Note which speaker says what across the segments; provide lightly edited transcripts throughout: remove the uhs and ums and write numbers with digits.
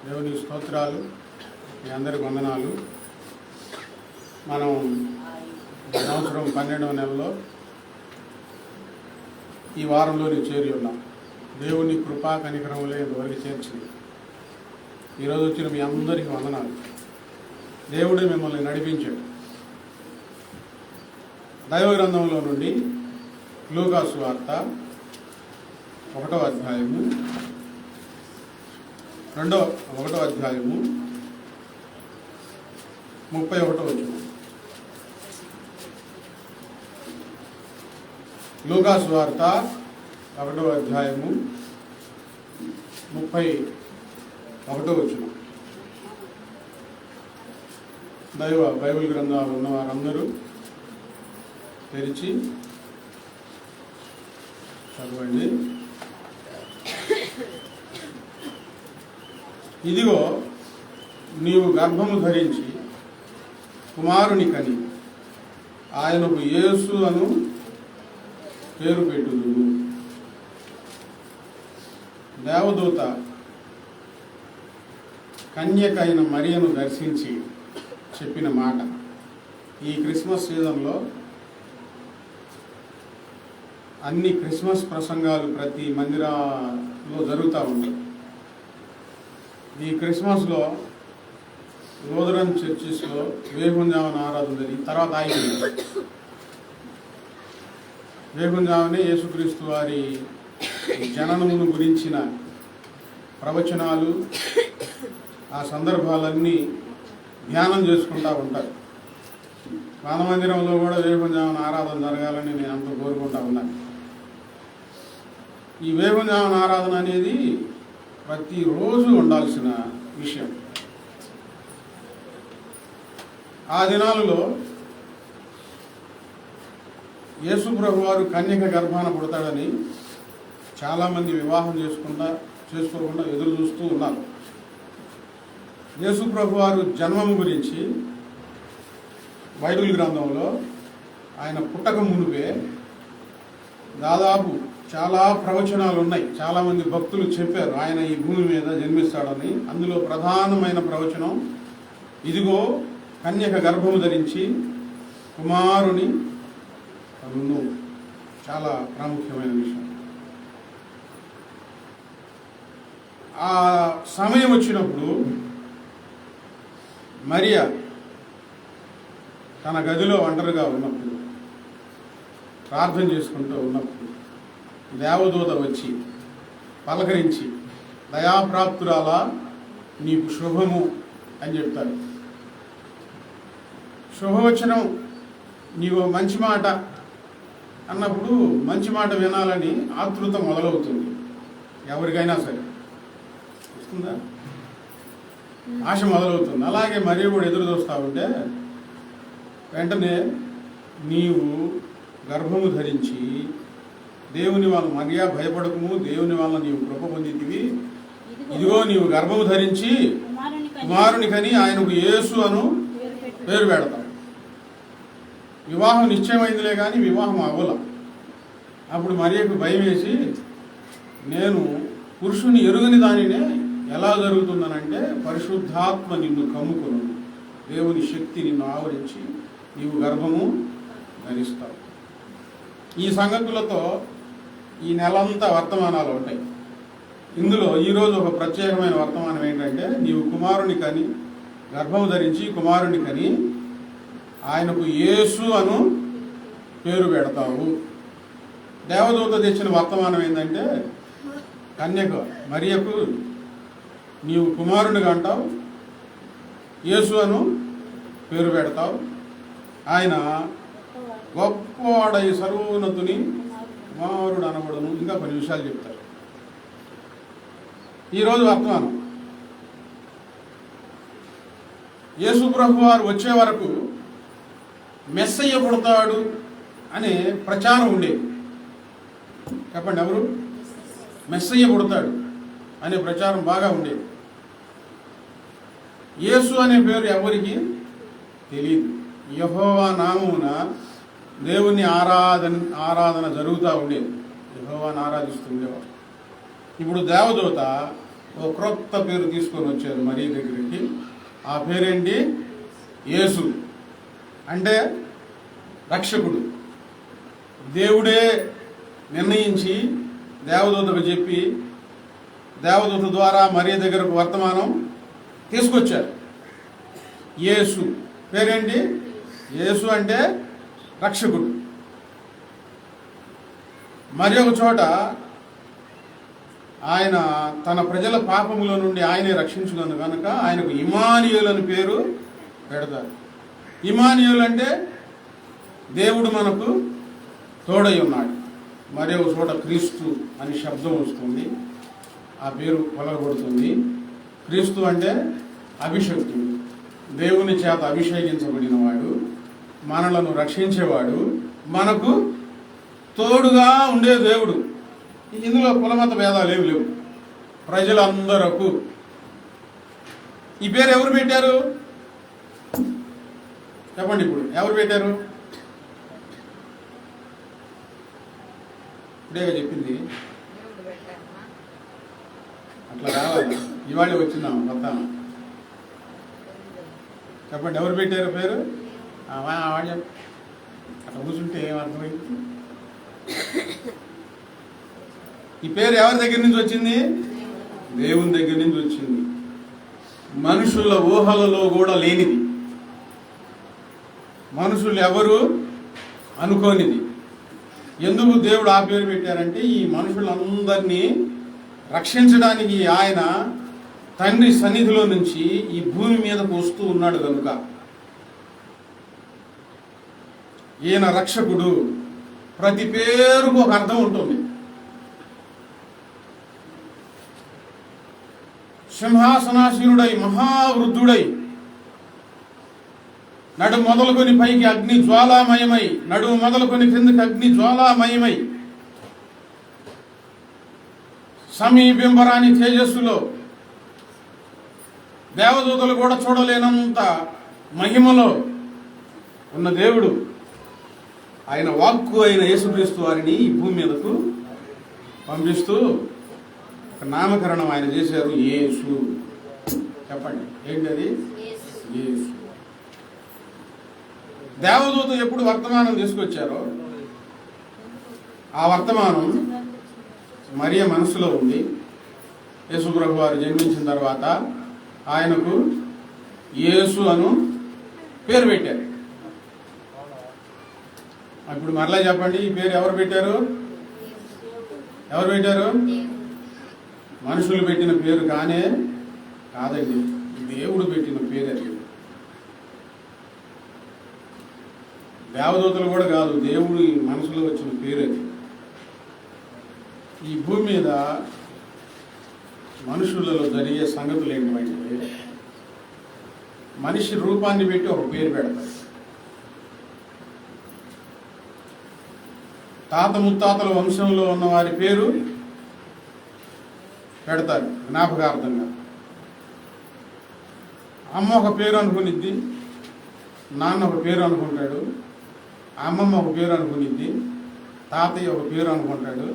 Speaker 1: దేవుని స్తోత్రాలు. మీ అందరికి వందనాలు. మనం సంవత్సరం 12వ నెలలో ఈ వారంలోని చేరి ఉన్నాం. దేవుని కృపా కనికరములే ఇంతవరకు చేర్చింది. ఈరోజు వచ్చిన మీ అందరికీ వందనాలు. దేవుడే మిమ్మల్ని నడిపించాడు. దైవ గ్రంథంలో నుండి లూకా సువార్త 1వ అధ్యాయము 31వ వచనం. లూకా సువార్త 1వ అధ్యాయము 31వ వచనం. దైవ బైబిల్ గ్రంథాలు ఉన్న వారందరూ తెరిచి చదవండి. ఇదిగో నీవు గర్భము ధరించి కుమారుని కని ఆయనకు యేసు అను పేరు పెట్టుదువు. దేవదూత కన్యకైన మరియను దర్శించి చెప్పిన మాట. ఈ క్రిస్మస్ సీజన్లో అన్ని క్రిస్మస్ ప్రసంగాలు ప్రతి మందిరాల్లో జరుగుతూ ఉంటాయి. ఈ క్రిస్మస్లో లూథరన్ చర్చెస్లో వేగుంజామన ఆరాధన జరిగి తర్వాత ఆగిపోయింది. వేగుంజామనే యేసుక్రీస్తు వారి జననమును గురించిన ప్రవచనాలు, ఆ సందర్భాలన్నీ ధ్యానం చేసుకుంటూ ఉంటారు. మానమందిరంలో కూడా వేగుంజామన ఆరాధన జరగాలని నేను అంత కోరుకుంటా ఉన్నాను. ఈ వేగుంజామన ఆరాధన అనేది ప్రతిరోజు ఉండాల్సిన విషయం. ఆ దినాలలో యేసు ప్రభు వారు కన్యక గర్భాన పుడతాడని చాలామంది వివాహం చేసుకోకుండా ఎదురు చూస్తూ ఉన్నారు. యేసు ప్రభు వారు జన్మము గురించి బైబిల్ గ్రంథంలో ఆయన పుట్టక మునుపే దాదాపు చాలా ప్రవచనాలు ఉన్నాయి. చాలామంది భక్తులు చెప్పారు ఆయన ఈ భూమి మీద జన్మిస్తాడని. అందులో ప్రధానమైన ప్రవచనం ఇదిగో కన్యక గర్భము ధరించి కుమారుని కనును. చాలా ప్రాముఖ్యమైన విషయం. ఆ సమయం వచ్చినప్పుడు మరియా తన గదిలో ఒంటరిగా ఉన్నప్పుడు, ప్రార్థన చేసుకుంటూ ఉన్నప్పుడు దేవదూత వచ్చి పలకరించి, దయాప్రాప్తురాలా నీకు శుభము అని చెప్తారు. శుభవచనం, నీవు మంచి మాట అన్నప్పుడు మంచి మాట వినాలని ఆతృత మొదలవుతుంది. ఎవరికైనా సరే వస్తుందా? ఆశ మొదలవుతుంది. అలాగే మరియ కూడా ఎదురు చూస్తూ ఉంటే వెంటనే నీవు గర్భము ధరించి దేవుని వల్ల, మరియా భయపడకము, దేవుని వల్ల నీవు కృప పొందితివి. ఇదిగో నీవు గర్భము ధరించి కుమారుని కని ఆయనకు యేసు అను పేరు పెడతావు. వివాహం నిశ్చయమైందిలే కానీ వివాహం అవ్వల. అప్పుడు మరియకు భయం వేసి, నేను పురుషుని ఎరుగని దానినే ఎలా జరుగుతుందనంటే పరిశుద్ధాత్మ నిన్ను కమ్ముకును, దేవుని శక్తి నిన్ను ఆవరించి నీవు గర్భము ధరిస్తావు. ఈ సంగతులతో ఈ నెలంతా వర్తమానాలు ఉంటాయి. ఇందులో ఈరోజు ఒక ప్రత్యేకమైన వర్తమానం ఏంటంటే, నీవు కుమారుని కని గర్భము ధరించి కుమారుని కని ఆయనకు యేసు అను పేరు పెడతావు. దేవదూత తెచ్చిన వర్తమానం ఏంటంటే, కన్యక మరియకు నీవు కుమారునిగా అంటావు, యేసు అను పేరు పెడతావు, ఆయన గొప్పవాడై సర్వోన్నతుని కుమారుడు అనబడును. ఇంకా కొన్ని విషయాలు చెప్తారు. ఈరోజు వర్తమానం యేసు ప్రభు వారు వచ్చే వరకు మెస్సయ్య పుడతాడు అనే ప్రచారం ఉండేది. చెప్పండి, ఎవరు? మెస్సయ్య పుడతాడు అనే ప్రచారం బాగా ఉండేది. యేసు అనే పేరు ఎవరికి తెలియదు. యెహోవా నామమున దేవుని ఆరాధన జరుగుతూ ఉండేది. యెహోవాను ఆరాధిస్తూ ఉండేవారు. ఇప్పుడు దేవదూత ఓ క్రొత్త పేరు తీసుకొని వచ్చారు మరియ దగ్గరికి. ఆ పేరేంటి? యేసు. అంటే రక్షకుడు. దేవుడే నిర్ణయించి దేవదూతకు చెప్పి దేవదూత ద్వారా మరియ దగ్గరకు వర్తమానం తీసుకొచ్చారు. యేసు పేరేంటి? యేసు అంటే రక్షకుడు. మరి ఒక చోట ఆయన తన ప్రజల పాపముల నుండి ఆయనే రక్షించుకున్నాను కనుక ఆయనకు ఇమానుయేలు అని పేరు పెడతారు. ఇమానుయేలు అంటే దేవుడు మనకు తోడై ఉన్నాడు. మరి ఒక చోట క్రీస్తు అని శబ్దం వస్తుంది, ఆ పేరు పలకబడుతుంది. క్రీస్తు అంటే అభిషక్తుడు, దేవుని చేత అభిషేకించబడిన వాడు, మనలను రక్షించేవాడు, మనకు తోడుగా ఉండే దేవుడు. ఇందులో కులమత భేదాలు ఏమి లేవు. ప్రజలందరకు ఈ పేరు ఎవరు పెట్టారు చెప్పండి? ఇప్పుడు ఎవరు పెట్టారు? ఇప్పుడేగా చెప్పింది. అట్లా రావాలి. ఇవాళ వచ్చిందాం వస్తాను. చెప్పండి ఎవరు పెట్టారు పేరు? వాడు అట్లా కూర్చుంటే ఏమర్థమైంది? ఈ పేరు ఎవరి దగ్గర నుంచి వచ్చింది? దేవుని దగ్గర నుంచి వచ్చింది. మనుషుల ఊహలలో కూడా లేనిది, మనుషులు ఎవరు అనుకోనిది. ఎందుకు దేవుడు ఆ పేరు పెట్టారంటే ఈ మనుషులందరినీ రక్షించడానికి ఆయన తండ్రి సన్నిధిలో నుంచి ఈ భూమి మీదకు వస్తూ ఉన్నాడు కనుక. ఈయన రక్షకుడు. ప్రతి పేరుకు ఒక అర్థం ఉంటుంది. సింహాసనాసీనుడై మహావృద్ధుడై నడుము మొదలుకొని పైకి అగ్ని జ్వాలామయమై, నడుము మొదలుకొని క్రిందకి అగ్ని జ్వాలామయమై, సమీపింపరాని తేజస్సులో దేవదూతలు కూడా చూడలేనంత మహిమలో ఉన్న దేవుడు. ఆయన వాక్కు అయిన యేసుక్రీస్తు వారిని ఈ భూమి మీదకు పంపిస్తూ నామకరణం ఆయన చేశారు. యేసు. చెప్పండి ఏంటది? యేసు. దేవదూత ఎప్పుడు వర్తమానం తీసుకొచ్చారో ఆ వర్తమానం మరియ మనసులో ఉంది. యేసుప్రభు వారు జన్మించిన తర్వాత ఆయనకు యేసు అను పేరు పెట్టారు. ఇప్పుడు మరలా చెప్పండి, ఈ పేరు ఎవరు పెట్టారు? ఎవరు పెట్టారు? మనుషులు పెట్టిన పేరు కానే కాదండి, దేవుడు పెట్టిన పేరు అది. దేవదూతలు కూడా కాదు, దేవుడు మనసులో వచ్చిన పేరు అది. ఈ భూమి మీద మనుషులలో జరిగే సంగతులు ఏంటంటే మనిషి రూపాన్ని పెట్టి ఒక పేరు పెడతారు. తాత ముత్తాతల వంశంలో ఉన్న వారి పేరు పెడతారు జ్ఞాపకార్థంగా. అమ్మ ఒక పేరు అనుకునిద్ది, నాన్న ఒక పేరు అనుకుంటాడు, అమ్మమ్మ ఒక పేరు అనుకునిద్ది, తాతయ్య ఒక పేరు అనుకుంటాడు.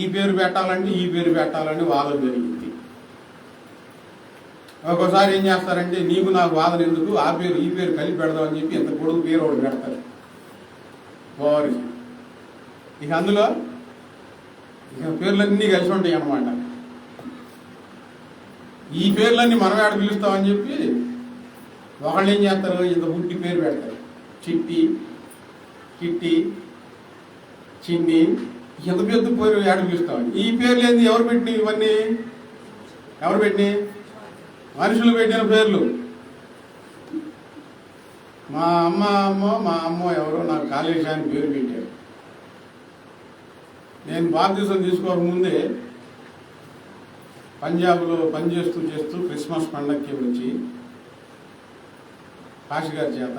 Speaker 1: ఈ పేరు పెట్టాలంటే ఈ పేరు పెట్టాలని వాదన జరిగింది. ఒక్కోసారి ఏం చేస్తారంటే నీకు నాకు వాదన ఎందుకు, ఆ పేరు ఈ పేరు కలిపి పెడదామని చెప్పి ఇంత పొడుగు పేరు ఒకటి పెడతారు వారి. ఇక అందులో ఇక పేర్లన్నీ కలిసి ఉంటాయి అన్నమాట. ఈ పేర్లన్నీ మనం ఆడ పిలుస్తామని చెప్పి ఒకళ్ళు ఏం చేస్తారు, ఇంత బుట్టి పేరు పెడతారు. చిట్టి, కిట్టి, చిన్ని, ఎంత పెద్ద పేరు ఆడ పిలుస్తామని. ఈ పేర్లు ఏంది? ఎవరు పెట్టినవి ఇవన్నీ? ఎవరు పెట్టినవి? మనుషులు పెట్టిన పేర్లు. మా అమ్మ ఎవరో నాకు కాళేశ అని పేరు పెట్టారు. నేను బాప్తిసం తీసుకోకముందే పంజాబ్లో పనిచేస్తూ క్రిస్మస్ పండగకి వచ్చి కాశీ గారి చేత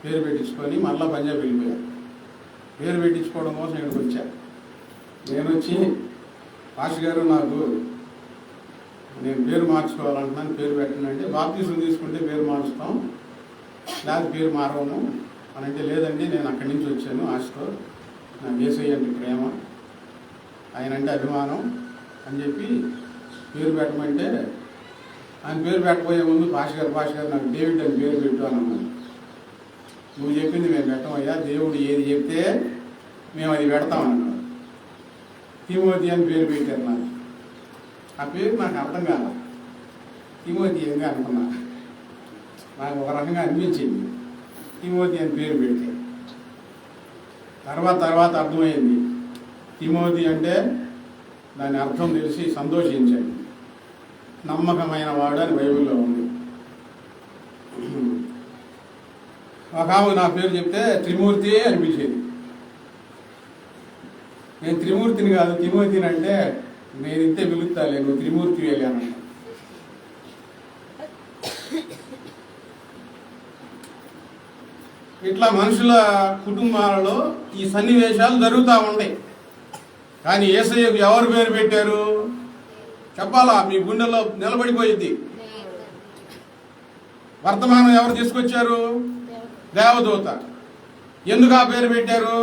Speaker 1: పేరు పెట్టించుకొని మళ్ళీ పంజాబ్ వెళ్ళిపోయాను. పేరు పెట్టించుకోవడం కోసం ఇక్కడికి వచ్చా. నేను వచ్చి కాశీ గారు నేను పేరు మార్చుకోవాలంటున్నాను, పేరు పెట్టనంటే బాప్తిసం తీసుకుంటే పేరు మార్చుతాం, లేదా పేరు మారవము అని అంటే, లేదండి నేను అక్కడి నుంచి వచ్చాను ఆశతో, నాకు యేసయ్య అంటే ప్రేమ, ఆయన అంటే అభిమానం అని చెప్పి పేరు పెట్టమంటే ఆయన పేరు పెట్టబోయే ముందు భాష గారు నాకు డేవిడ్ అని పేరు పెట్టు అని అన్నాను. నువ్వు చెప్పింది మేము పెట్టమయ్యా, దేవుడు ఏది చెప్తే మేము అది పెడతామన్నాడు. తిమోతి అని పేరు పెట్టారు నాకు. ఆ పేరు నాకు అర్థం కాదు, తిమోతి ఏంగా అనుకున్నా. నాకు ఒక రకంగా అనిపించింది తిమోతి అని పేరు పెడితే. తర్వాత అర్థమైంది తిమోతి అంటే దాని అర్థం తెలిసి సంతోషించండి, నమ్మకమైన వాడు అని బైబిల్లో ఉంది. ఒక ఆమె నా పేరు చెప్తే త్రిమూర్తి అనిపించేది. నేను త్రిమూర్తిని కాదు తిమోతిని అంటే నేను ఇంతే పిలుస్తాలే, నువ్వు త్రిమూర్తి వెళ్ళాను. ఇట్లా మనుషుల కుటుంబాలలో ఈ సన్నివేశాలు జరుగుతూ ఉంటాయి. కానీ యేసయ్యకు ఎవరు పేరు పెట్టారు చెప్పాలా, మీ గుండెల్లో నిలబడిపోయింది. వర్తమానం ఎవరు తీసుకొచ్చారు? దేవదూత. ఎందుకు ఆ పేరు పెట్టారు?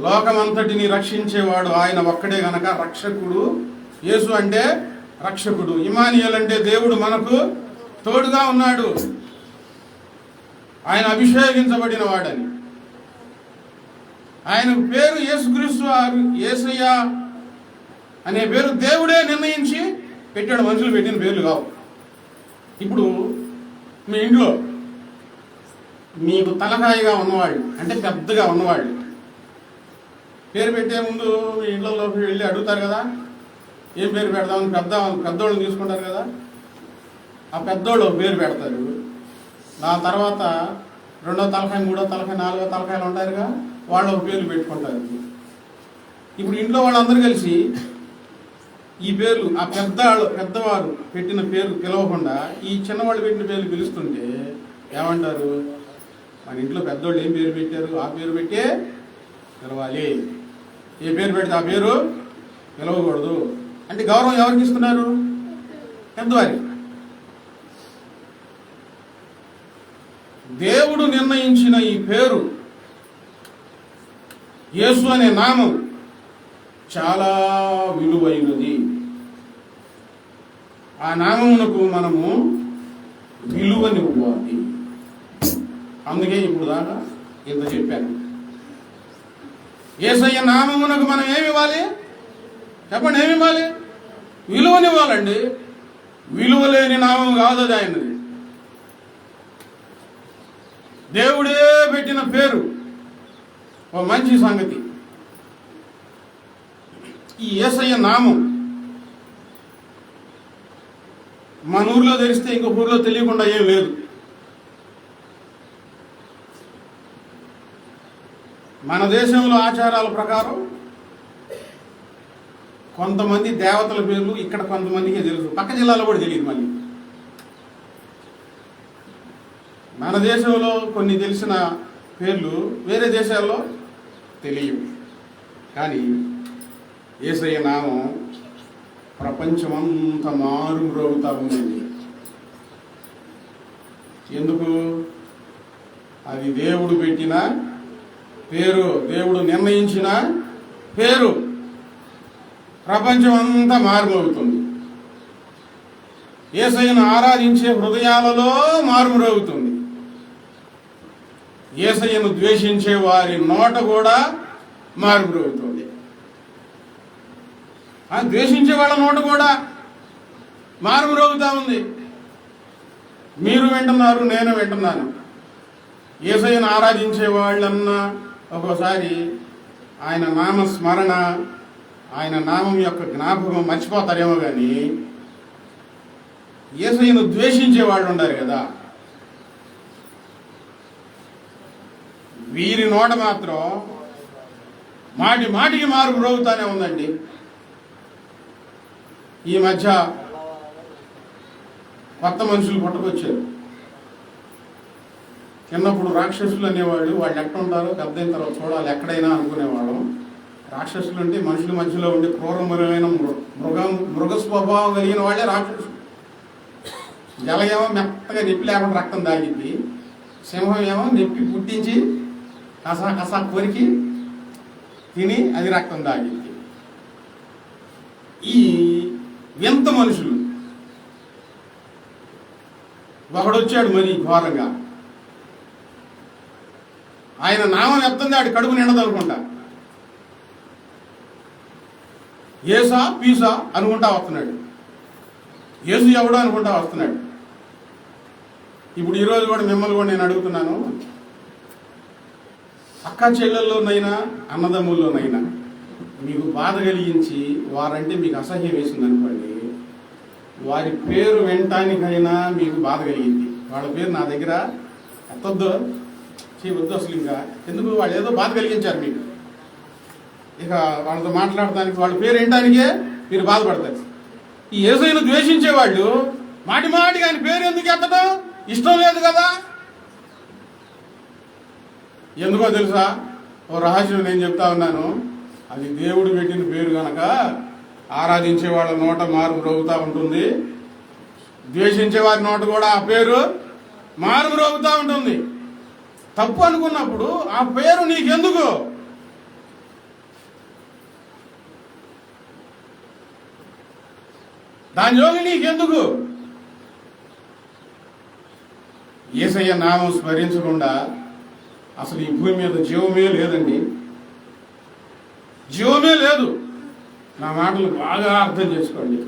Speaker 1: లోకమంతటిని రక్షించేవాడు ఆయన ఒక్కడే గనక రక్షకుడు. యేసు అంటే రక్షకుడు. ఇమానియేల్ అంటే దేవుడు మనకు తోడుగా ఉన్నాడు, ఆయన అభిషేకించబడిన వాడని. ఆయన పేరు యేసుక్రీస్తు, యేసయ్య అనే పేరు దేవుడే నిర్ణయించి పెట్టాడు, మనుషులు పెట్టిన పేర్లు కావు. ఇప్పుడు మీ ఇంట్లో మీకు తలకాయగా ఉన్నవాళ్ళు అంటే పెద్దగా ఉన్నవాళ్ళు పేరు పెట్టే ముందు మీ ఇళ్లలోకి వెళ్ళి అడుగుతారు కదా, ఏం పేరు పెడదామని పెద్దోళ్ళని తీసుకుంటారు కదా. ఆ పెద్దోళ్ళు పేరు పెడతారు. దాని తర్వాత రెండో తలకాయ, మూడో తలకాయ, నాలుగో తలకాయలు ఉంటారుగా, వాళ్ళు పేర్లు పెట్టుకుంటారు. ఇప్పుడు ఇంట్లో వాళ్ళందరూ కలిసి ఈ పేర్లు ఆ పెద్దవారు పెట్టిన పేరు పిలవకుండా ఈ చిన్నవాళ్ళు పెట్టిన పేర్లు పిలుస్తుంటే ఏమంటారు? మన ఇంట్లో పెద్దోళ్ళు ఏం పేరు పెట్టారు, ఆ పేరు పెట్టే పిలవాలి. ఏ పేరు పెడితే ఆ పేరు పిలవకూడదు అంటే గౌరవం ఎవరికి ఇస్తున్నారు? పెద్దవారి. దేవుడు నిర్ణయించిన ఈ పేరు యేసు అనే నామం చాలా విలువైనది. ఆ నామమునకు మనము విలువనివ్వాలి. అందుకే ఇప్పుడు దాకా ఇంత చెప్పాను. యేసయ్య నామమునకు మనం ఏమి ఇవ్వాలి చెప్పండి? ఏమి ఇవ్వాలి? విలువనివ్వాలండి. విలువ లేని నామం కాదు అది ఆయనది. దేవుడే పెట్టిన పేరు ఓ మంచి సంగతి. ఈ యేసయ్య నామం మన ఊర్లో తెలిస్తే ఇంకొక ఊర్లో తెలియకుండా ఏం లేదు. మన దేశంలో ఆచారాల ప్రకారం కొంతమంది దేవతల పేర్లు ఇక్కడ కొంతమందికి తెలుసు, పక్క జిల్లాలో కూడా తెలియదు. మళ్ళీ మన దేశంలో కొన్ని తెలిసిన పేర్లు వేరే దేశాల్లో తెలియవు. కానీ యేసయ్య నామం ప్రపంచమంతా మారుమ్రోగుతా ఉంది. ఎందుకు? అది దేవుడు పెట్టిన పేరు, దేవుడు నిర్ణయించిన పేరు. ప్రపంచం అంతా మారుమోగుతుంది. యేసయ్యను ఆరాధించే హృదయాలలో మారుమోగుతుంది. యేసయ్యను ద్వేషించే వారి నోట కూడా మారుమోగుతుంది. ద్వేషించే వాళ్ళ నోట కూడా మారుమోగుతా ఉంది. మీరు వింటున్నారు, నేను వింటున్నాను. యేసయ్యను ఆరాధించే వాళ్ళన్నా ఒక్కోసారి ఆయన నామస్మరణ, ఆయన నామం యొక్క జ్ఞాపకం మర్చిపోతారేమో కానీ యేసయ్యను ద్వేషించే వాళ్ళు ఉండారు కదా, వీరి నోట మాత్రం మాటి మాటికి మార్పు రోగుతానే ఉందండి. ఈ మధ్య కొత్త మనుషులు పుట్టుకొచ్చారు. చిన్నప్పుడు రాక్షసులు అనేవాళ్ళు, వాళ్ళు ఎక్కడ ఉంటారో పెద్దయిన తర్వాత చూడాలి ఎక్కడైనా అనుకునేవాళ్ళం. రాక్షసులు అంటే మనుషుల మధ్యలో ఉండే క్రూరమైన మృగ స్వభావం కలిగిన వాళ్ళే రాక్షసులు. జల ఏమో మెత్తగా నొప్పి లేకుండా రక్తం తాగిద్ది, సింహం ఏమో నొప్పి పుట్టించి కసా కొరికి తిని అది రక్తం తాగిద్ది. ఈ వింత మనుషులు. ఒకడొచ్చాడు మరి ఘోరంగా, ఆయన నామం ఎత్తంది ఆడి కడుపు నిండదనుకుంటా, ఏసా పీసా అనుకుంటా వస్తున్నాడు, ఏసు ఎవడో అనుకుంటా వస్తున్నాడు. ఇప్పుడు ఈరోజు కూడా మిమ్మల్ని కూడా నేను అడుగుతున్నాను, అక్క చెల్లెల్లోనైనా అన్నదమ్ముల్లోనైనా మీకు బాధ కలిగించి వారంటే మీకు అసహ్యం వేసింది అనుకోండి, వారి పేరు వినటానికైనా మీకు బాధ కలిగింది. వాళ్ళ పేరు నా దగ్గర ఎత్తొద్దు, చేయవద్దు అసలు. ఇంకా ఎందుకు, వాళ్ళు ఏదో బాధ కలిగించారు మీకు, ఇక వాళ్ళతో మాట్లాడటానికి వాళ్ళ పేరు వినటానికే మీరు బాధపడతారు. ఈ యేసయ్యను ద్వేషించేవాళ్ళు మాటి మాటికి ఆయన పేరు ఎందుకు ఎత్తడం ఇష్టం లేదు కదా. ఎందుకో తెలుసా, ఓ రహస్యం నేను చెప్తా ఉన్నాను. అది దేవుడు పెట్టిన పేరు కనుక ఆరాధించే వాళ్ళ నోట మారు మ్రోగుతూ ఉంటుంది, ద్వేషించే వారి నోట కూడా ఆ పేరు మారు మ్రోగుతూ ఉంటుంది. తప్పు అనుకున్నప్పుడు ఆ పేరు నీకెందుకు? దాని జోలి నీకెందుకు? యేసయ్య నామం స్మరించకుండా అసలు ఈ భూమి మీద జీవమే లేదండి, జీవమే లేదు. నా మాటలు బాగా అర్థం చేసుకోండి.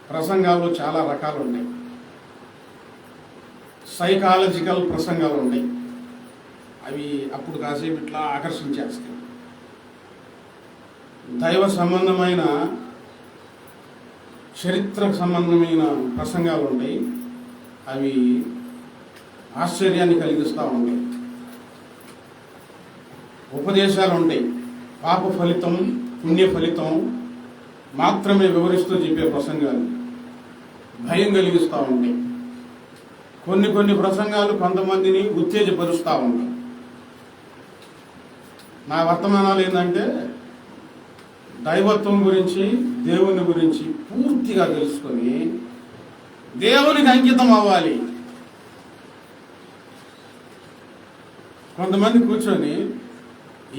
Speaker 1: ప్రసంగాల్లో చాలా రకాలు ఉన్నాయి, సైకాలజికల్ ప్రసంగాలు ఉన్నాయి, అవి అప్పుడు కాసేపు ఇట్లా ఆకర్షించేస్తాయి. దైవ సంబంధమైన చరిత్రకు సంబంధమైన ప్రసంగాలు ఉంటాయి, అవి ఆశ్చర్యాన్ని కలిగిస్తూ ఉంటాయి. ఉపదేశాలు ఉంటాయి, పాప ఫలితం పుణ్య ఫలితం మాత్రమే వివరిస్తూ చెప్పే ప్రసంగాలు భయం కలిగిస్తూ ఉంటాయి. కొన్ని ప్రసంగాలు కొంతమందిని ఉత్తేజపరుస్తూ ఉంటాయి. నా వర్తమానాలు ఏంటంటే దైవత్వం గురించి, దేవుని గురించి పూర్తిగా తెలుసుకొని దేవునికి అంకితం అవ్వాలి. కొంతమంది కూర్చొని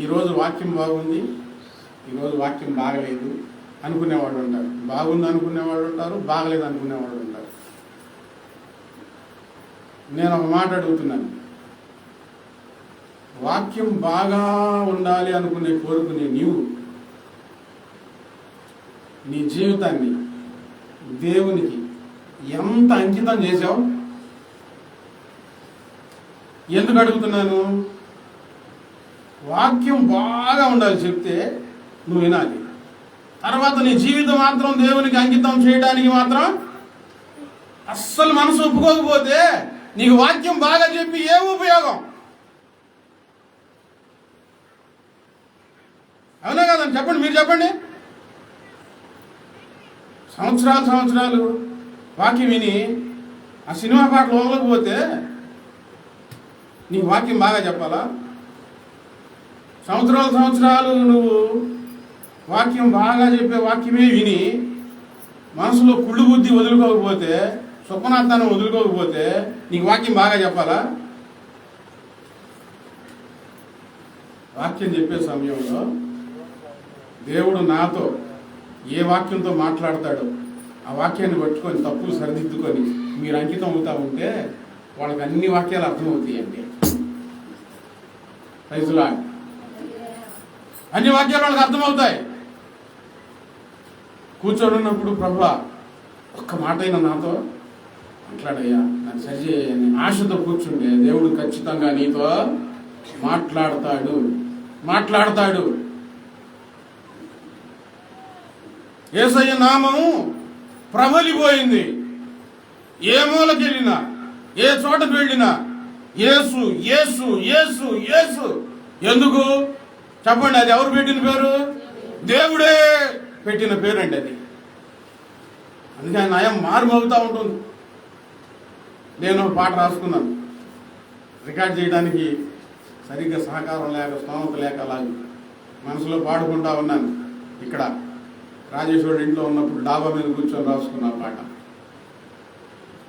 Speaker 1: ఈరోజు వాక్యం బాగుంది, ఈరోజు వాక్యం బాగలేదు అనుకునేవాళ్ళు ఉంటారు, బాగుంది అనుకునేవాళ్ళు ఉంటారు, బాగలేదు అనుకునేవాళ్ళు ఉంటారు. నేను ఒక మాట అడుగుతున్నాను, వాక్యం బాగా ఉండాలి అనుకునే కోరుకునే నీవు నీ జీవితాన్ని దేవునికి ఎంత అంకితం చేశావు? ఎందుకు అడుగుతున్నాను? వాక్యం బాగా ఉండాలి, చెప్తే నువ్వు వినాలి. తర్వాత నీ జీవితం మాత్రం దేవునికి అంకితం చేయడానికి మాత్రం అస్సలు మనసు ఒప్పుకోకపోతే నీకు వాక్యం బాగా చెప్పి ఏం ఉపయోగం? అవునా కదండి? చెప్పండి, మీరు చెప్పండి. సంవత్సరాలు వాక్యం విని ఆ సినిమా పాటలు వదలకపోతే నీకు వాక్యం బాగా చెప్పాలా? సంవత్సరాలు నువ్వు వాక్యం బాగా చెప్పే వాక్యమే విని మనసులో కుళ్ళు బుద్ధి వదులుకోకపోతే, స్వప్నార్థాన్ని వదులుకోకపోతే నీకు వాక్యం బాగా చెప్పాలా? వాక్యం చెప్పే సమయంలో దేవుడు నాతో ఏ వాక్యంతో మాట్లాడతాడో ఆ వాక్యాన్ని పట్టుకొని తప్పులు సరిదిద్దుకొని మీరు అంకితం అవుతా ఉంటే వాళ్ళకి అన్ని వాక్యాలు అర్థమవుతాయండి. రైతులా అన్ని వాక్యాలు వాళ్ళకి అర్థమవుతాయి. కూర్చొని ఉన్నప్పుడు ప్రభువా ఒక్క మాట అయినా నాతో మాట్లాడయ్యా, నాకు సరిచేయని ఆశతో కూర్చుంటే దేవుడు ఖచ్చితంగా నీతో మాట్లాడతాడు. యేసయ్య నామము ప్రబలిపోయింది. ఏ మూలకి వెళ్ళినా, ఏ చోటకు వెళ్ళినా యేసు యేసు యేసు యేసు. ఎందుకు చెప్పండి? అది ఎవరు పెట్టిన పేరు? దేవుడే పెట్టిన పేరు అండి అది. అందుకే ఆయన నయం మారుమవుతూ ఉంటుంది. నేను పాట రాసుకున్నాను, రికార్డ్ చేయడానికి సరిగ్గా సహకారం లేక, స్తోమత లేక అలాగే మనసులో పాడుకుంటా ఉన్నాను. ఇక్కడ రాజేశ్వరుడు ఇంట్లో ఉన్నప్పుడు డాబా మీద కూర్చొని రాసుకున్న పాట.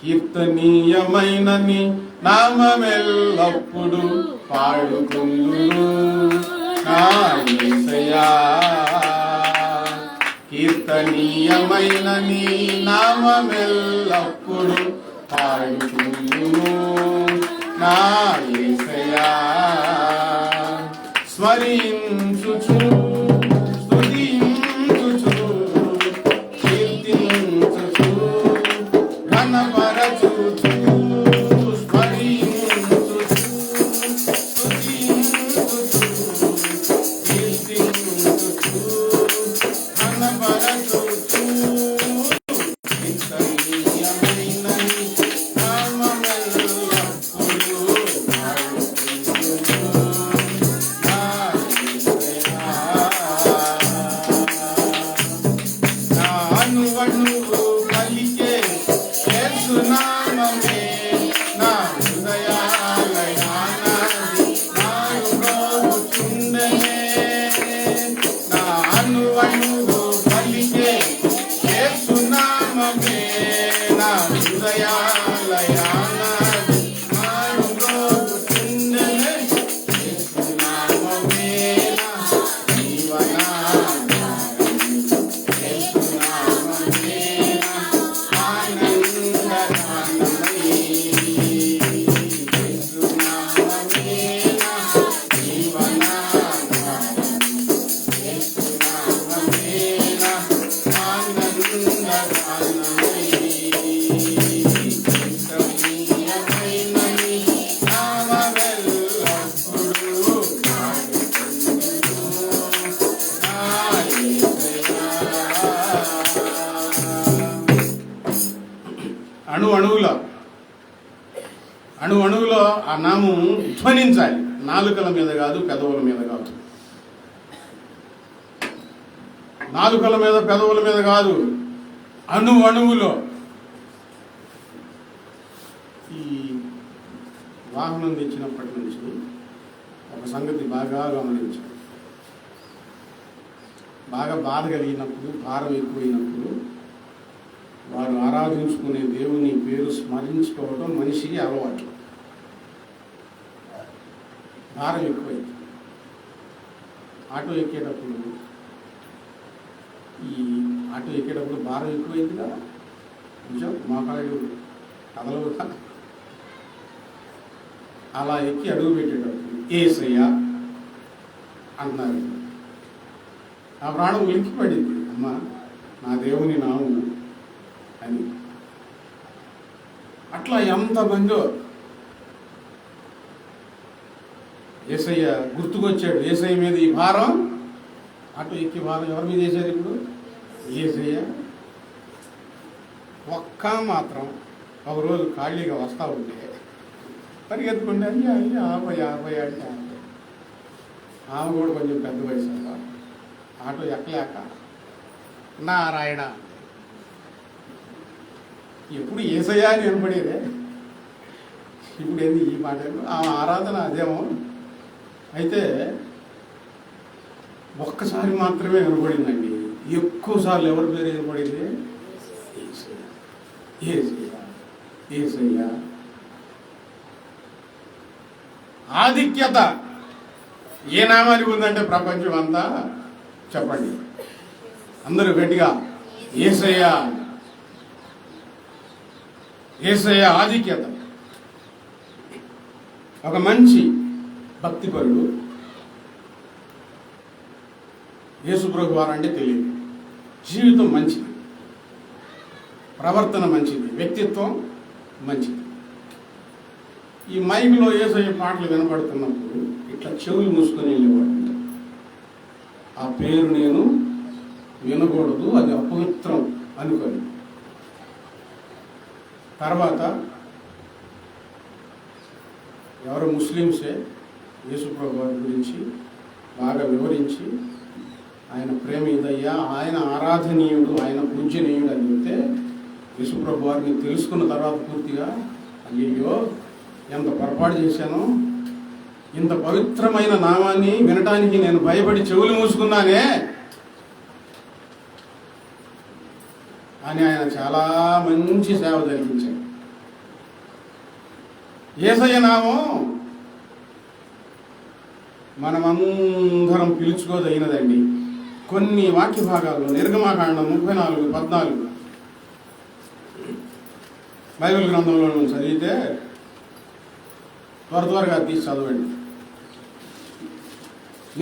Speaker 1: కీర్తనీయమైన నీ నామమెల్లప్పుడు పాడుకుందును నా యేసయ్యా, కీర్తనీయమైన కీర్తనీయమైన నీ నామమెల్లప్పుడు పాడుకుందును నా యేసయ్యా స్మరించుచు స్తుతించుచు కీర్తించుచు ఘనపరచుచు అణువులో ఆ నామం ధ్వనించాలి. నాలుకల మీద కాదు, పెదవుల మీద కాదు. నాలుకల మీద పెదవుల మీద కాదు, అణువులో. ఈ వాహనం తెచ్చినప్పటి నుంచి ఒక సంగతి బాగా గమనించాలి. బాగా బాధ కలిగినప్పుడు, భారం ఎక్కువైనప్పుడు వారు ఆరాధించుకునే దేవుని పేరు స్మరించుకోవడం మనిషికి అలవాటు. భారం ఎక్కువైంది. ఆటో ఎక్కేటప్పుడు భారం ఎక్కువైంది కదా, కొంచెం మోకాళ్ళు కదలవు కదా. అలా ఎక్కి అడుగు పెట్టేటప్పుడు యేసయ్యా అంటున్నారు. ఆ ప్రాణం ఉలిక్కి పడింది. అమ్మ, నా దేవుని నామం అని. అట్లా ఎంతమందో యేసయ్య గుర్తుకొచ్చాడు. యేసయ్య మీద ఈ భారం, అటు ఎక్కి భారం ఎవరి మీద వేసారు ఇప్పుడు? యేసయ్య. ఒక్క మాత్రం ఒకరోజు ఖాళీగా వస్తూ ఉంటే పరిగెత్తుకుంటే అయ్యా ఆపై అంటే ఆమె కూడా కొంచెం పెద్ద వయసు ఆటో ఎక్కలేక నారాయణ ఎప్పుడు యేసయ్య అని వినపడేదే. ఇప్పుడు ఏంది ఈ మాట? ఆమె ఆరాధన అదేమో. అయితే ఒక్కసారి మాత్రమే వినపడిందండి. ఎక్కువసార్లు ఎవరి పేరు వినపడింది? యేసయ్య. ఆధిక్యత ఏ నామానికి ఉందంటే ప్రపంచం అంతా చెప్పండి అందరూ గట్టిగా, యేసయ్య. యేసయ్య ఆధిక్యత. ఒక మంచి భక్తిపరుడు యేసుప్రభు వారంటే తెలియదు. జీవితం మంచిది, ప్రవర్తన మంచిది, వ్యక్తిత్వం మంచిది. ఈ మైక్లో యేసయ్య పాటలు వినపడుతున్నప్పుడు ఇట్లా చెవులు మూసుకొని వెళ్ళేవాడు. ఆ పేరు నేను వినకూడదు, అది అపవిత్రం అనుకొని. తర్వాత ఎవరో ముస్లింసే యేసుప్రభు వారి గురించి బాగా వివరించి ఆయన ప్రేమ ఇదయ్యా, ఆయన ఆరాధనీయుడు, ఆయన పూజనీయుడు అని చెప్తే యేసుప్రభు వారిని తెలుసుకున్న తర్వాత పూర్తిగా అయ్యయ్యో ఎంత పొరపాటు చేశాను, ఇంత పవిత్రమైన నామాన్ని వినటానికి నేను భయపడి చెవులు మూసుకున్నానే అని ఆయన చాలా మంచి సేవ జరిగించాడు. యేసయ్య నామం మనమందరం పిలుచుకోదగినదండి. కొన్ని వాక్య భాగాల్లో నిర్గమాకాండం 34:14 బైబిల్ గ్రంథంలో చదివితే త్వరగా తీసి చదవండి.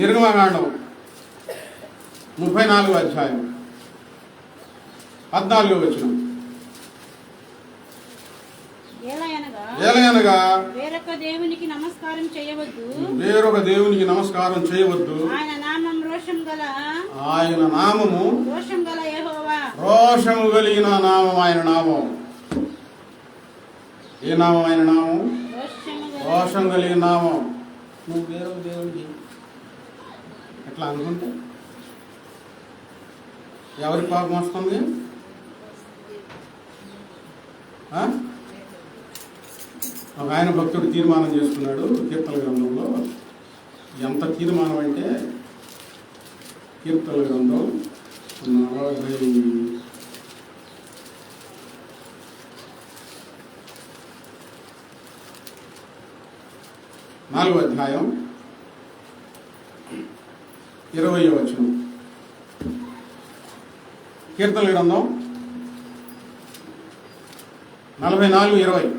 Speaker 1: నిర్గమాకాండం 34వ అధ్యాయం 14వ వచనం. ఏలయనగా
Speaker 2: వేరొక దేవునికి నమస్కారం
Speaker 1: చేయవద్దు.
Speaker 2: ఆయన నామం రోషం గల యెహోవా.
Speaker 1: రోషము కలిగిన నామం ఆయన నామం. ఏ నామం ఆయన నామం? రోషం కలిగిన నామం. నువ్వు వేరొక దేవునికి ఎట్లా అనుకుంటే ఎవరి పాపం వస్తుంది? ఒక ఆయన భక్తుడు తీర్మానం చేసుకున్నాడు కీర్తన గ్రంథంలో. ఎంత తీర్మానం అంటే కీర్తన గ్రంథం 4వ అధ్యాయం 20వ వచనం. కీర్తన గ్రంథం 44:20.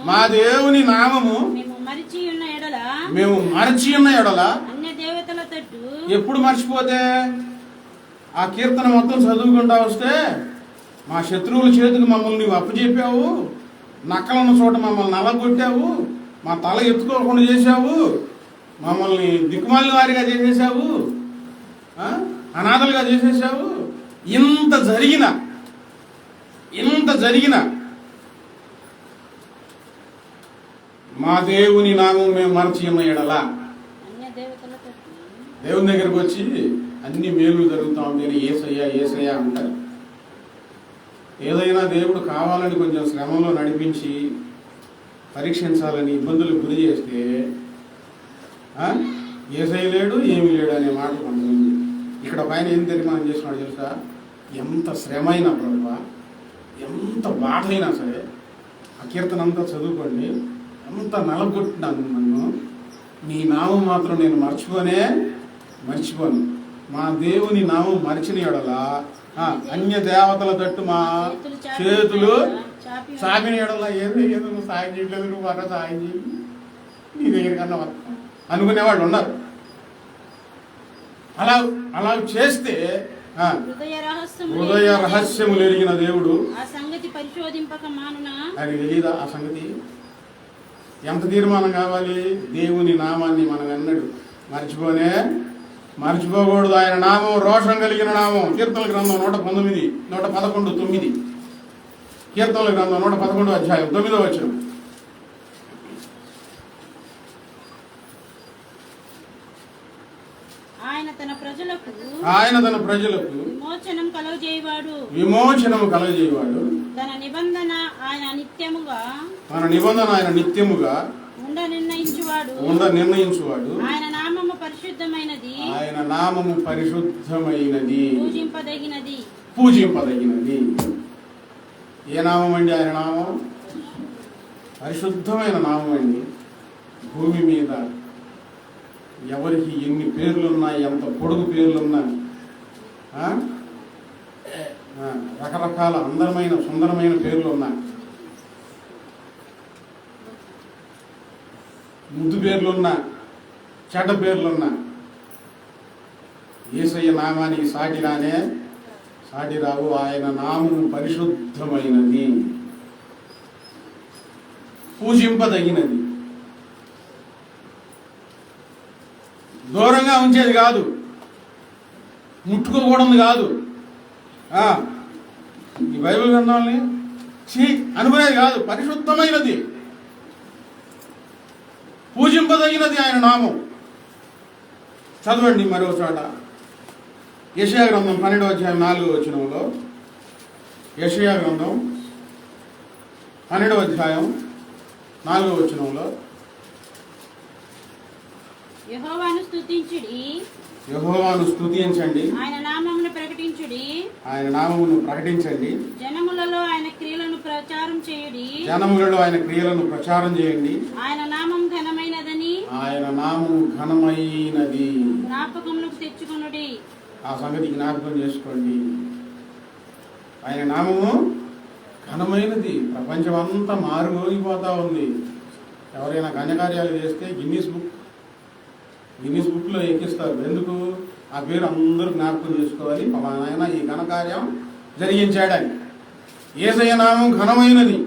Speaker 2: మా దేవుని నామము మేము
Speaker 1: మరచి ఉన్న ఎడల
Speaker 2: అన్య దేవతల తట్టు.
Speaker 1: ఎప్పుడు మర్చిపోతే ఆ కీర్తన మొత్తం చదువుకుంటా వస్తే మా శత్రువుల చేతికి మమ్మల్ని నువ్వు అప్పచెప్పావు, నక్కలున్న చోట మమ్మల్ని నలగొట్టావు, మా తల ఎత్తుకోకుండా చేశావు, మమ్మల్ని దిక్కుమాలిన వారిగా చేసేసావు, అనాథలుగా చేసేసావు. ఇంత జరిగిన మా దేవుని నామం మేము మరచి ఉన్న ఎడల దేవుని దగ్గరకు వచ్చి అన్ని మేలు జరుగుతా ఉంది ఏసయ్యా అంటారు. ఏదైనా దేవుడు కావాలని కొంచెం శ్రమంలో నడిపించి పరీక్షించాలని ఇబ్బందులకు గురి చేస్తే ఏసై లేడు ఏమీ లేడు అనే మాట కొంతమంది. ఇక్కడ ఒక ఆయన ఏం తీర్మానం చేస్తున్నాడు తెలుసా? ఎంత శ్రమ అయినా ప్రభువా, ఎంత బాధ అయినా సరే ఆ కీర్తన అంతా చదువుకోండి, ఎంత నలగొట్టినాను నన్ను, నీ నామం మాత్రం నేను మర్చిపోను. మా దేవుని నామం మరిచిన ఎడల అన్య దేవతల తట్టు మా చేతులు సాగిన ఎడల ఏదో నువ్వు సాయం చేయట్లేదు, నువ్వు అన్న సాయం చేయి, నీ దగ్గరికన్నా వస్తాం అనుకునేవాళ్ళు ఉన్నారు. అలా చేస్తే హృదయ రహస్యములు ఎరిగిన దేవుడు అది తెలియదా? ఆ సంగతి ఎంత తీర్మానం కావాలి? దేవుని నామాన్ని మనం ఎన్నడు మర్చిపోకూడదు. ఆయన నామం రోషం కలిగిన నామం. కీర్తన గ్రంథం 111:9. కీర్తన గ్రంథం 111వ అధ్యాయం 9వ వచనం.
Speaker 2: ఆయన
Speaker 1: తన ప్రజలకు విమోచనము కలుగజేయవాడు. తన నిబంధన ఆయన నిత్యముగా ఉండ నిర్ణయించువాడు. ఆయన నామము పరిశుద్ధమైనది, పూజింపదగినది. ఏ నామం అండి? ఆయన నామం పరిశుద్ధమైన నామం అండి. భూమి మీద ఎవరికి ఎన్ని పేర్లున్నా, ఎంత పొడుగు పేర్లున్నా, రకరకాల అందరమైన సుందరమైన పేర్లున్నా, ముద్దు పేర్లున్నా, చెడ్డ పేర్లున్నా, యేసయ్య నామానికి సాటి రావు. ఆయన నామము పరిశుద్ధమైనది, పూజింపదగినది. దూరంగా ఉంచేది కాదు, ముట్టుకోకూడదు కాదు, ఈ బైబిల్ గ్రంథాలని అనుకునేది కాదు. పరిశుద్ధమైనది, పూజింపదగినది ఆయన నామం. చదవండి మరో చోట యెషయా గ్రంథం 12వ అధ్యాయం 4వ వచనంలో. యెషయా గ్రంథం 12వ అధ్యాయం 4వ వచనంలో.
Speaker 2: యెహోవాను
Speaker 1: స్తుతించండి,
Speaker 2: ఆయన నామమును ప్రకటించండి. జనములలో ఆయన క్రియలను ప్రచారం చేయండి.
Speaker 1: ఆయన ఆయన నామము ఘనమైనది.
Speaker 2: జ్ఞాపకంలోకి తెచ్చుకొనుడి.
Speaker 1: ఆ సంగతి జ్ఞాపకం చేసుకోండి. ఆయన నామము ఘనమైనది. ప్రపంచం అంతా మారుమోగిపోతా ఉంది. ఎవరైనా ఘనకార్యాలు చేస్తే గిన్నిస్ బుక్లో ఎక్కిస్తారు. ఎందుకు? ఆ పేరు అందరూ జ్ఞాపకం చేసుకోవాలి. ఆయన ఈ ఘనకార్యం జరిగించాడని. యేసయ్య నామం ఘనమైనది.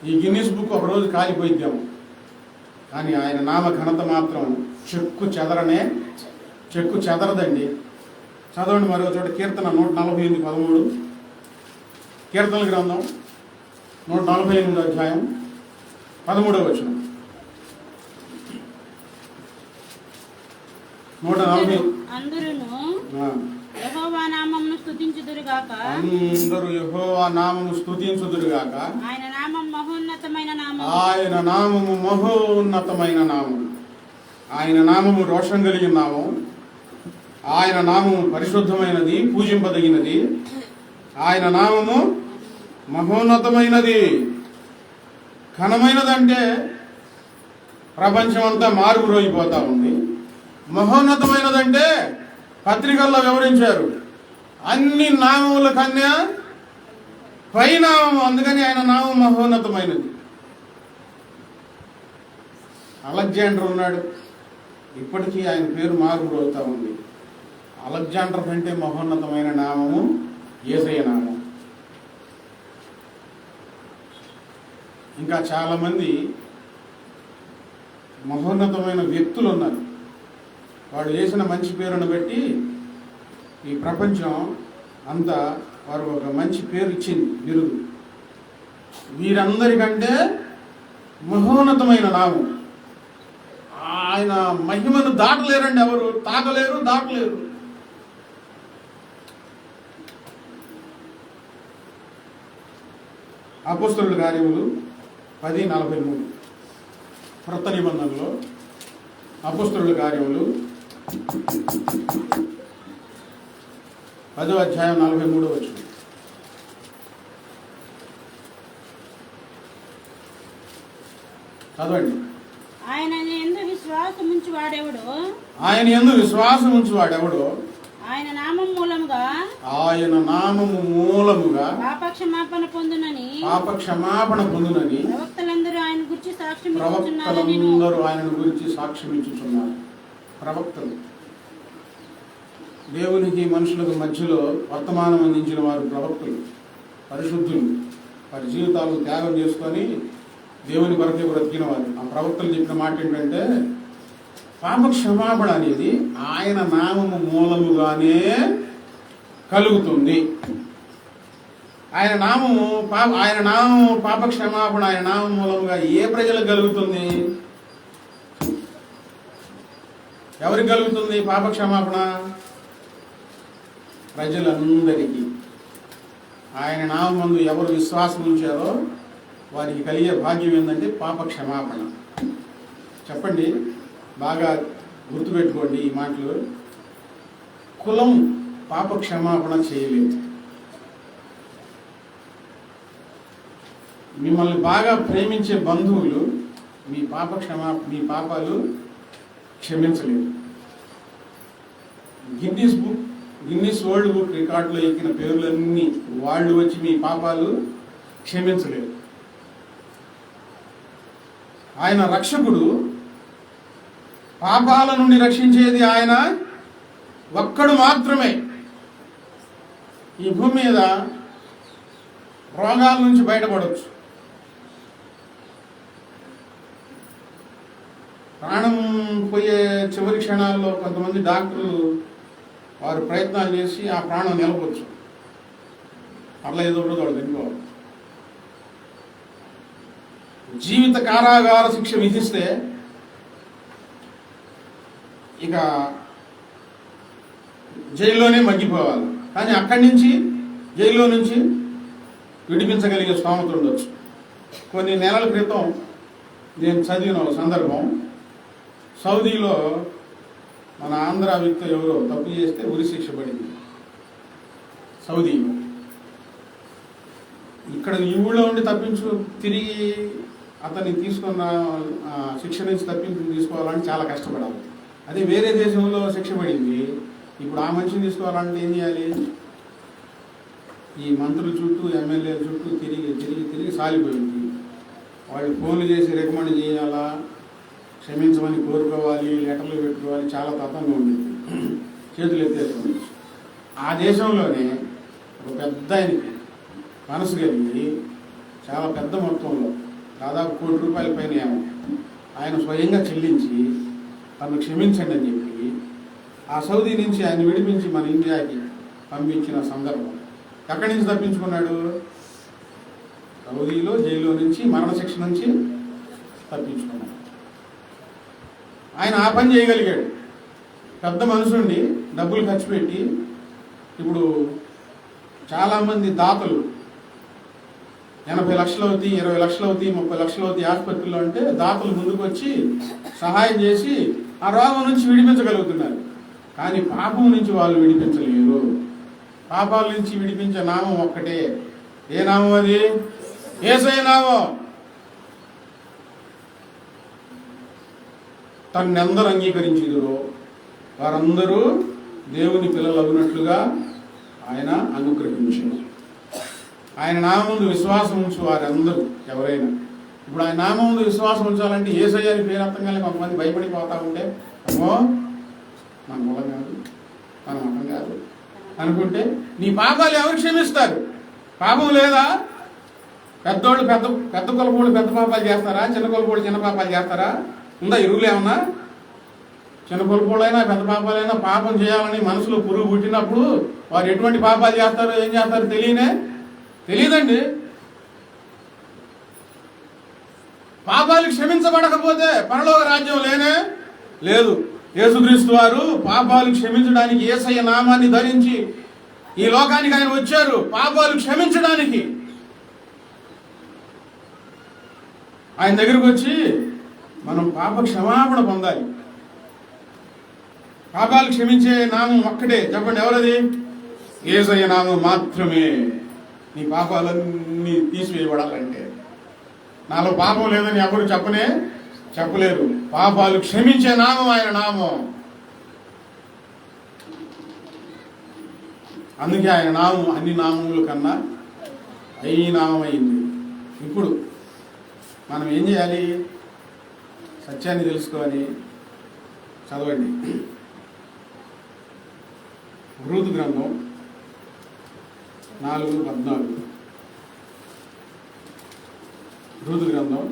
Speaker 1: ఈ గిన్నిస్ బుక్ ఒకరోజు కాలిపోయిద్దాము, కానీ ఆయన నామ ఘనత మాత్రం చెక్కు చెదరదండి. చదవండి మరో చోట కీర్తన 148:13. కీర్తన గ్రంథం 148 అధ్యాయం 13వ వచనం. 140.
Speaker 2: యెహోవా నామమును స్తుతించుదురుగాక.
Speaker 1: అందరూ యెహోవా నామము స్తుతించుదురుగాక.
Speaker 2: ఆయన నామం మహోన్నతమైన నామము.
Speaker 1: ఆయన నామము మహోన్నతమైన నామము. ఆయన నామము రోషం కలిగిన నామం. ఆయన నామము పరిశుద్ధమైనది, పూజింపదగినది. ఆయన నామము మహోన్నతమైనది. ఘనమైనదంటే ప్రపంచం అంతా మారుమోగిపోతా ఉంది. మహోన్నతమైనదంటే పత్రికల్లో వివరించారు, అన్ని నామముల కన్నా పైనామము. అందుకని ఆయన నామం మహోన్నతమైనది. అలెగ్జాండర్ ఉన్నాడు, ఇప్పటికీ ఆయన పేరు మారుమోగుతూ ఉంది. అలెగ్జాండర్ కంటే మహోన్నతమైన నామము యేసయ్య నామం. ఇంకా చాలామంది మహోన్నతమైన వ్యక్తులు ఉన్నారు. వాడు చేసిన మంచి పేరును బట్టి ఈ ప్రపంచం అంతా వారు ఒక మంచి పేరు ఇచ్చింది, బిరుదు. వీరందరికంటే మహోన్నతమైన నామం. ఆయన మహిమను దాటలేరండి, ఎవరు తాకలేరు, దాటలేరు. అపోస్తలుల కార్యములు 10:43. క్రొత్త నిబంధనలో అపోస్తలుల కార్యములు 10వ అధ్యాయం 43వ వచనం. చదవండి.
Speaker 2: ఆయన యందు విశ్వాసముంచు వాడెవడో ఆయన నామము మూలముగా పాపక్షమాపణ పొందునని ప్రవక్తలందరూ ఆయన గురించి సాక్ష్యమిచ్చుచున్నారు. ప్రవక్తలు దేవునికి మనుషులకు మధ్యలో వర్తమానం అందించిన వారు ప్రవక్తలు, పరిశుద్ధులు. వారి జీవితాలను త్యాగం చేసుకొని దేవుని కొరకే బ్రతికిన వారు. ఆ ప్రవక్తలు చెప్పిన మాట ఏంటంటే, పాప క్షమాపణ అనేది ఆయన నామము మూలముగానే కలుగుతుంది. ఆయన నామము పాప క్షమాపణ ఆయన నామం మూలముగా ఏ ప్రజలకు కలుగుతుంది? ఎవరికి కలుగుతుంది పాప క్షమాపణ? ప్రజలందరికీ. ఆయన నామందు ఎవరు విశ్వాసం ఉంచారో వారికి కలిగే భాగ్యం ఏంటంటే పాప క్షమాపణ. చెప్పండి, బాగా గుర్తుపెట్టుకోండి ఈ మాటలు. కులం పాప క్షమాపణ చేయలేదు. మిమ్మల్ని బాగా ప్రేమించే బంధువులు మీ పాపాలు క్షమించలేదు. గిన్నిస్ వరల్డ్ బుక్ రికార్డులో ఎక్కిన పేర్లన్నీ వాళ్ళు వచ్చి మీ పాపాలు క్షమించలేదు. ఆయన రక్షకుడు. పాపాల నుండి రక్షించేది ఆయన ఒక్కడు మాత్రమే. ఈ భూమి మీద రోగాల నుంచి బయటపడవచ్చు, ప్రాణం పోయే చివరి క్షణాల్లో కొంతమంది డాక్టర్లు వారు ప్రయత్నాలు చేసి ఆ ప్రాణం నిలవచ్చు. అట్లా ఏదో ఒకటి వాళ్ళు చనిపోవాలి. జీవిత కారాగార శిక్ష విధిస్తే ఇక జైల్లోనే మగ్గిపోవాలి. కానీ అక్కడి నుంచి, జైల్లో నుంచి విడిపించగలిగే స్తోమత ఉండొచ్చు. కొన్ని నెలల క్రితం నేను చదివిన సందర్భం, సౌదీలో మన ఆంధ్ర వ్యక్తి ఎవరో తప్పు చేస్తే ఉరి శిక్ష పడింది సౌదీలో. ఇక్కడ ఈ ఊళ్ళో ఉండి తిరిగి అతన్ని తీసుకున్న శిక్ష నుంచి తప్పించి తీసుకోవాలని చాలా కష్టపడాలి. అదే వేరే దేశంలో శిక్ష పడింది, ఇప్పుడు ఆ మనిషిని తీసుకోవాలంటే ఏం చేయాలి? ఈ మంత్రుల చుట్టూ ఎమ్మెల్యేల చుట్టూ తిరిగి తిరిగి తిరిగి సాలిపోయింది. వాళ్ళు ఫోన్లు చేసి రికమెండ్ చేయాలా, క్షమించమని కోరుకోవాలి, లెటర్లు పెట్టుకోవాలి, చాలా తతంగా ఉండేది. చేతులు ఎత్తేసుకోండి. ఆ దేశంలోనే ఒక పెద్ద ఆయనకి మనసు కలిగి చాలా పెద్ద మొత్తంలో దాదాపు ₹1,00,00,000 పైన ఏమో ఆయన స్వయంగా చెల్లించి తను క్షమించండి అని చెప్పి ఆ సౌదీ నుంచి ఆయన విడిపించి మన ఇండియాకి పంపించిన సందర్భం. ఎక్కడి నుంచి తప్పించుకున్నాడు? సౌదీలో జైల్లో నుంచి, మరణశిక్ష నుంచి తప్పించుకున్నాడు. ఆయన ఆ పని చేయగలిగాడు. పెద్ద మనుషుల్ని డబ్బులు ఖర్చు పెట్టి, ఇప్పుడు చాలామంది దాతలు 80 లక్షలు అవుతాయి, 20 లక్షలు అవుతాయి, 30 లక్షలు అవుతాయి ఆసుపత్రిలో అంటే దాతలు ముందుకు వచ్చి సహాయం చేసి ఆ రోగం నుంచి విడిపించగలుగుతున్నారు. కానీ పాపం నుంచి వాళ్ళు విడిపించలేరు. పాపాల నుంచి విడిపించే నామం ఒక్కటే. ఏ నామం అది? యేసయ్య నామం. తన్నెందరూ అంగీకరించుదురో వారందరూ దేవుని పిల్లలు అగునట్లుగా ఆయన అనుగ్రహించును. ఆయన నామముందు విశ్వాసం ఉంచు వారందరూ ఎవరైనా. ఇప్పుడు ఆయన నామముందు విశ్వాసం ఉంచాలంటే యేసయ్య అని పేరు అర్థంగానే కొంతమంది భయపడిపోతా ఉంటే, అమ్మో మన మూలం కాదు, మన మతం కాదు అనుకుంటే నీ పాపాలు ఎవరు క్షమిస్తారు? పాపం లేదా? పెద్దోళ్ళు పెద్ద కొలపోళ్ళు పెద్ద పాపాలు చేస్తారా? చిన్న కొలపోళ్ళు చిన్న పాపాలు చేస్తారా? ఉందా ఇరుగులు ఏమన్నా? చిన్న కొలపోళ్ళైనా పెద్ద పాపాలైనా పాపం చేయాలని మనసులో పురుగు పుట్టినప్పుడు వారు ఎటువంటి పాపాలు చేస్తారో ఏం చేస్తారో తెలియదండి. పాపాలు క్షమించబడకపోతే పరలోక రాజ్యం లేనే లేదు. యేసుక్రీస్తు వారు పాపాలు క్షమించడానికి యేసయ్య నామాన్ని ధరించి ఈ లోకానికి ఆయన వచ్చారు. పాపాలు క్షమించడానికి ఆయన దగ్గరికి వచ్చి మనం పాప క్షమాపణ పొందాలి. పాపాలు క్షమించే నామం ఒక్కటే. చెప్పండి, ఎవరది? యేసయ్య నామం మాత్రమే. నీ పాపాలన్నీ తీసివేయబడాలంటే నాలో పాపం లేదని ఎవరు చెప్పలేరు. పాపాలు క్షమించే నామం ఆయన నామం. అందుకే ఆయన నామం అన్ని నామముల కన్నా ఈ నామం అయింది. ఇప్పుడు మనం ఏం చేయాలి? సత్యాన్ని తెలుసుకోవాలి. చదవండి. రూతు గ్రంథం 4:14. రూతు గ్రంథం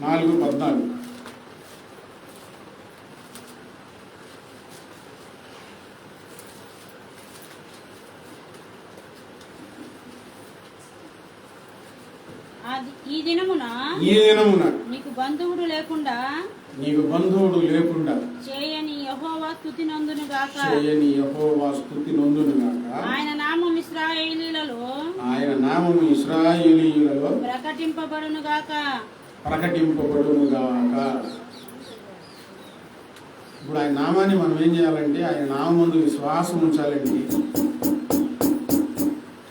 Speaker 2: 4:14.
Speaker 3: ఈ దినమున నీకు బంధువుడు లేకుండా చేయని యెహోవా స్తుతి నొందును గాక. ఆయన నామం ఇశ్రాయేలీయులలో ప్రకటింపబడును గాక.
Speaker 2: ఇప్పుడు ఆయన నామాన్ని మనం ఏం చేయాలంటే ఆయన నామం ముందు విశ్వాసం ఉంచాలండి.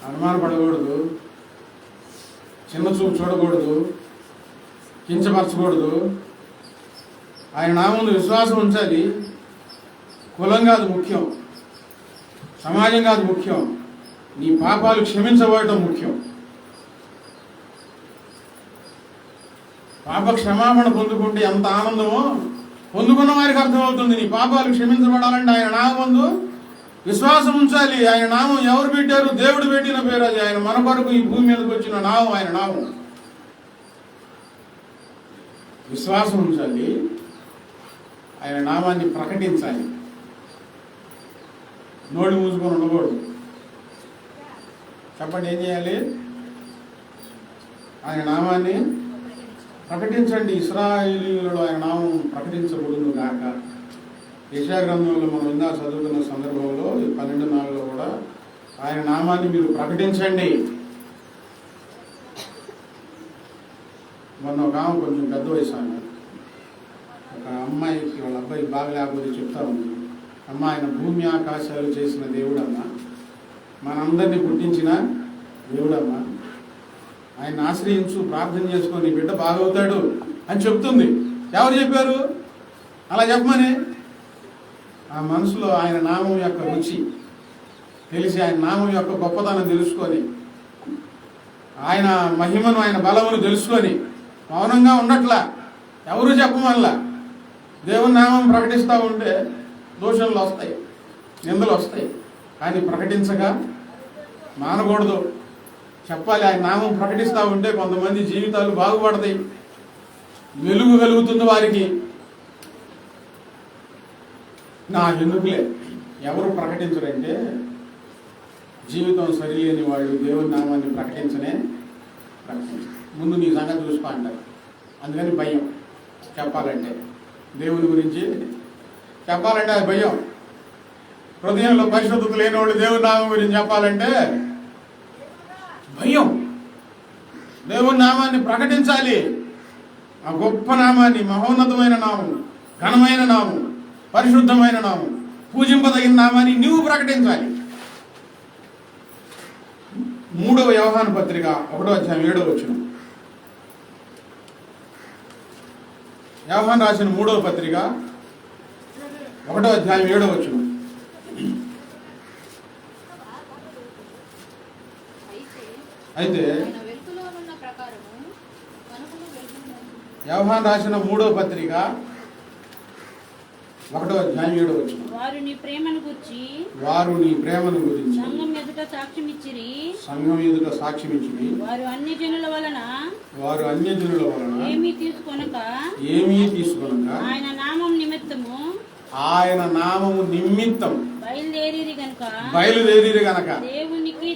Speaker 2: అనుమానపడకూడదు, చిన్న చూపు చూడకూడదు, కించపరచకూడదు. ఆయన నామం విశ్వాసం ఉంచాలి. కులం కాదు ముఖ్యం, సమాజం కాదు ముఖ్యం, నీ పాపాలు క్షమించబడటం ముఖ్యం. పాప క్షమాపణ పొందుకుంటే ఎంత ఆనందమో పొందుకున్న వారికి అర్థమవుతుంది. నీ పాపాలు క్షమించబడాలంటే ఆయన నామం విశ్వాసం ఉంచాలి. ఆయన నామం ఎవరు పెట్టారు? దేవుడు పెట్టిన పేరు అది. ఆయన మన కొరకు ఈ భూమి మీదకి వచ్చిన నామం ఆయన నామం. విశ్వాసం ఉంచాలి, ఆయన నామాన్ని ప్రకటించాలి. నోటి మూసుకొని ఉండకూడదు. చెప్పండి, ఏం చేయాలి? ఆయన నామాన్ని ప్రకటించండి. ఇశ్రాయేలీయులలో ఆయన నామం ప్రకటించబడును గాక. యెషయా గ్రంథంలో మనం ఇందా చదువుకున్న సందర్భంలో 12:4 కూడా ఆయన నామాన్ని మీరు ప్రకటించండి. మొన్న ఒక ఆమె కొంచెం పెద్ద వయసు ఆమె, ఒక అమ్మాయికి వాళ్ళ అబ్బాయి బాగా లేకపోతే చెప్తా ఉంది, అమ్మ ఆయన భూమి ఆకాశాలు చేసిన దేవుడమ్మా, మనందరినీ పుట్టించిన దేవుడమ్మా, ఆయన ఆశ్రయించు, ప్రార్థన చేసుకో, నీ బిడ్డ బాగవుతాడు అని చెప్తుంది. ఎవరు చెప్పారు అలా చెప్పమని? ఆ మనసులో ఆయన నామం యొక్క రుచి తెలిసి, ఆయన నామం యొక్క గొప్పతనం తెలుసుకొని, ఆయన మహిమను, ఆయన బలమును తెలుసుకొని మౌనంగా ఉండట్లా. ఎవరు చెప్పమల్లా. దేవుని నామం ప్రకటిస్తూ ఉంటే దోషంలు వస్తాయి, నిందలు వస్తాయి, కానీ ప్రకటించగా మానకూడదు. చెప్పాలి. ఆయన నామం ప్రకటిస్తూ ఉంటే కొంతమంది జీవితాలు బాగుపడతాయి, వెలుగు కలుగుతుంది వారికి. నా ఎందుకులే ఎవరు ప్రకటించరంటే జీవితం సరిలేని వాళ్ళు దేవుని నామాన్ని ప్రకటించరు. ముందు నీ సంగతి చూసుకో అంటారు. అందుకని భయం. చెప్పాలంటే దేవుని గురించి చెప్పాలంటే అది భయం. హృదయంలో పరిశుద్ధత లేని వాళ్ళు దేవుని నామం గురించి చెప్పాలంటే భయం. దేవుని నామాన్ని ప్రకటించాలి. ఆ గొప్ప నామాన్ని, మహోన్నతమైన నామం, ఘనమైన నామం, పరిశుద్ధమైన నామం, పూజింపదగిన నామాన్ని నువ్వు ప్రకటించాలి. 3వ యోహాను పత్రిక 1వ అధ్యాయం 7వ వచనం. యోహాను రాసిన 3వ పత్రిక 1వ అధ్యాయం 7వ వచనం. అయితే యోహాను రాసిన 3వ పత్రిక 1వ అధ్యాయం 7వ వచనం.
Speaker 3: వారు నీ ప్రేమను గురించి సంఘం ఎదుట సాక్ష్యం ఇచ్చిరి. వారు అన్య జనుల వలన ఏమీ తీసుకొనక ఆయన నామం నిమిత్తము బయలుదేరిరి గనుక దేవునికి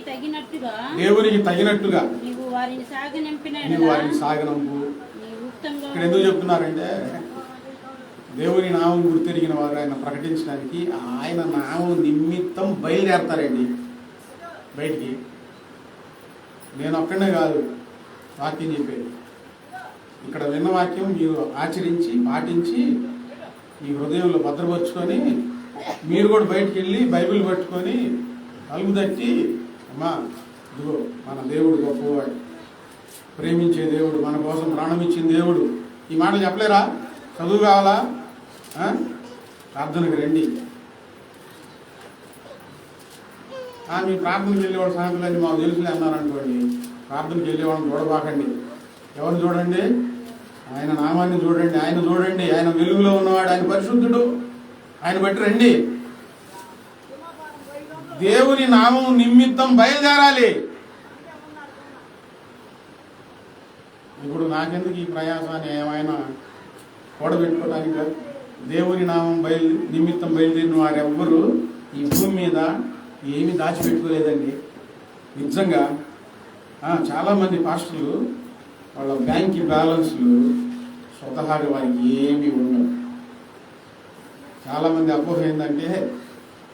Speaker 3: తగినట్టుగా నీవు వారిని సాగనంపు.
Speaker 2: ఇక్కడ ఎందుకు చెప్తున్నారంటే దేవుని నామం గుర్తెరిగిన వారు ఆయన ప్రకటించడానికి ఆయన నామం నిమిత్తం బయలుదేరతారండి బయటికి. నేను ఒక్కడే కాదు వాక్యం చెప్పేది. ఇక్కడ విన్న వాక్యం మీరు ఆచరించి, పాటించి, మీ హృదయంలో భద్రపరుచుకొని, మీరు కూడా బయటికి వెళ్ళి బైబిల్ పట్టుకొని తలుపు తట్టి, అమ్మా ఇదిగో మన దేవుడు గొప్పవాడు, ప్రేమించే దేవుడు, మన కోసం ప్రాణం ఇచ్చిన దేవుడు, ఈ మాటలు చెప్పలేరా? చదువు కావాలా? ప్రార్థనకు రండి. మీ ప్రార్థనకు వెళ్ళేవాడు సంగతులన్నీ మాకు తెలుసులే అన్నారనుకోండి. ప్రార్థనకు వెళ్ళేవాడిని చూడబాకండి. ఎవరు చూడండి? ఆయన నామాన్ని చూడండి. ఆయన వెలుగులో ఉన్నవాడు, ఆయన పరిశుద్ధుడు, ఆయన బట్టి రండి. దేవుని నామం నిమిత్తం బయలుదేరాలి. ఇప్పుడు నాకెందుకు ఈ ప్రయాసాన్ని ఏమైనా కూడబెట్టుకోవడానికి? దేవుని నామం నిమిత్తం బయలుదేరిన వారెవ్వరూ ఈ భూమి మీద ఏమీ దాచిపెట్టుకోలేదండి. నిజంగా చాలామంది పాస్టర్లు వాళ్ళ బ్యాంక్ బ్యాలెన్స్లు స్వతహాగా వారికి ఏమీ ఉండవు. చాలామంది అపోహ ఏంటంటే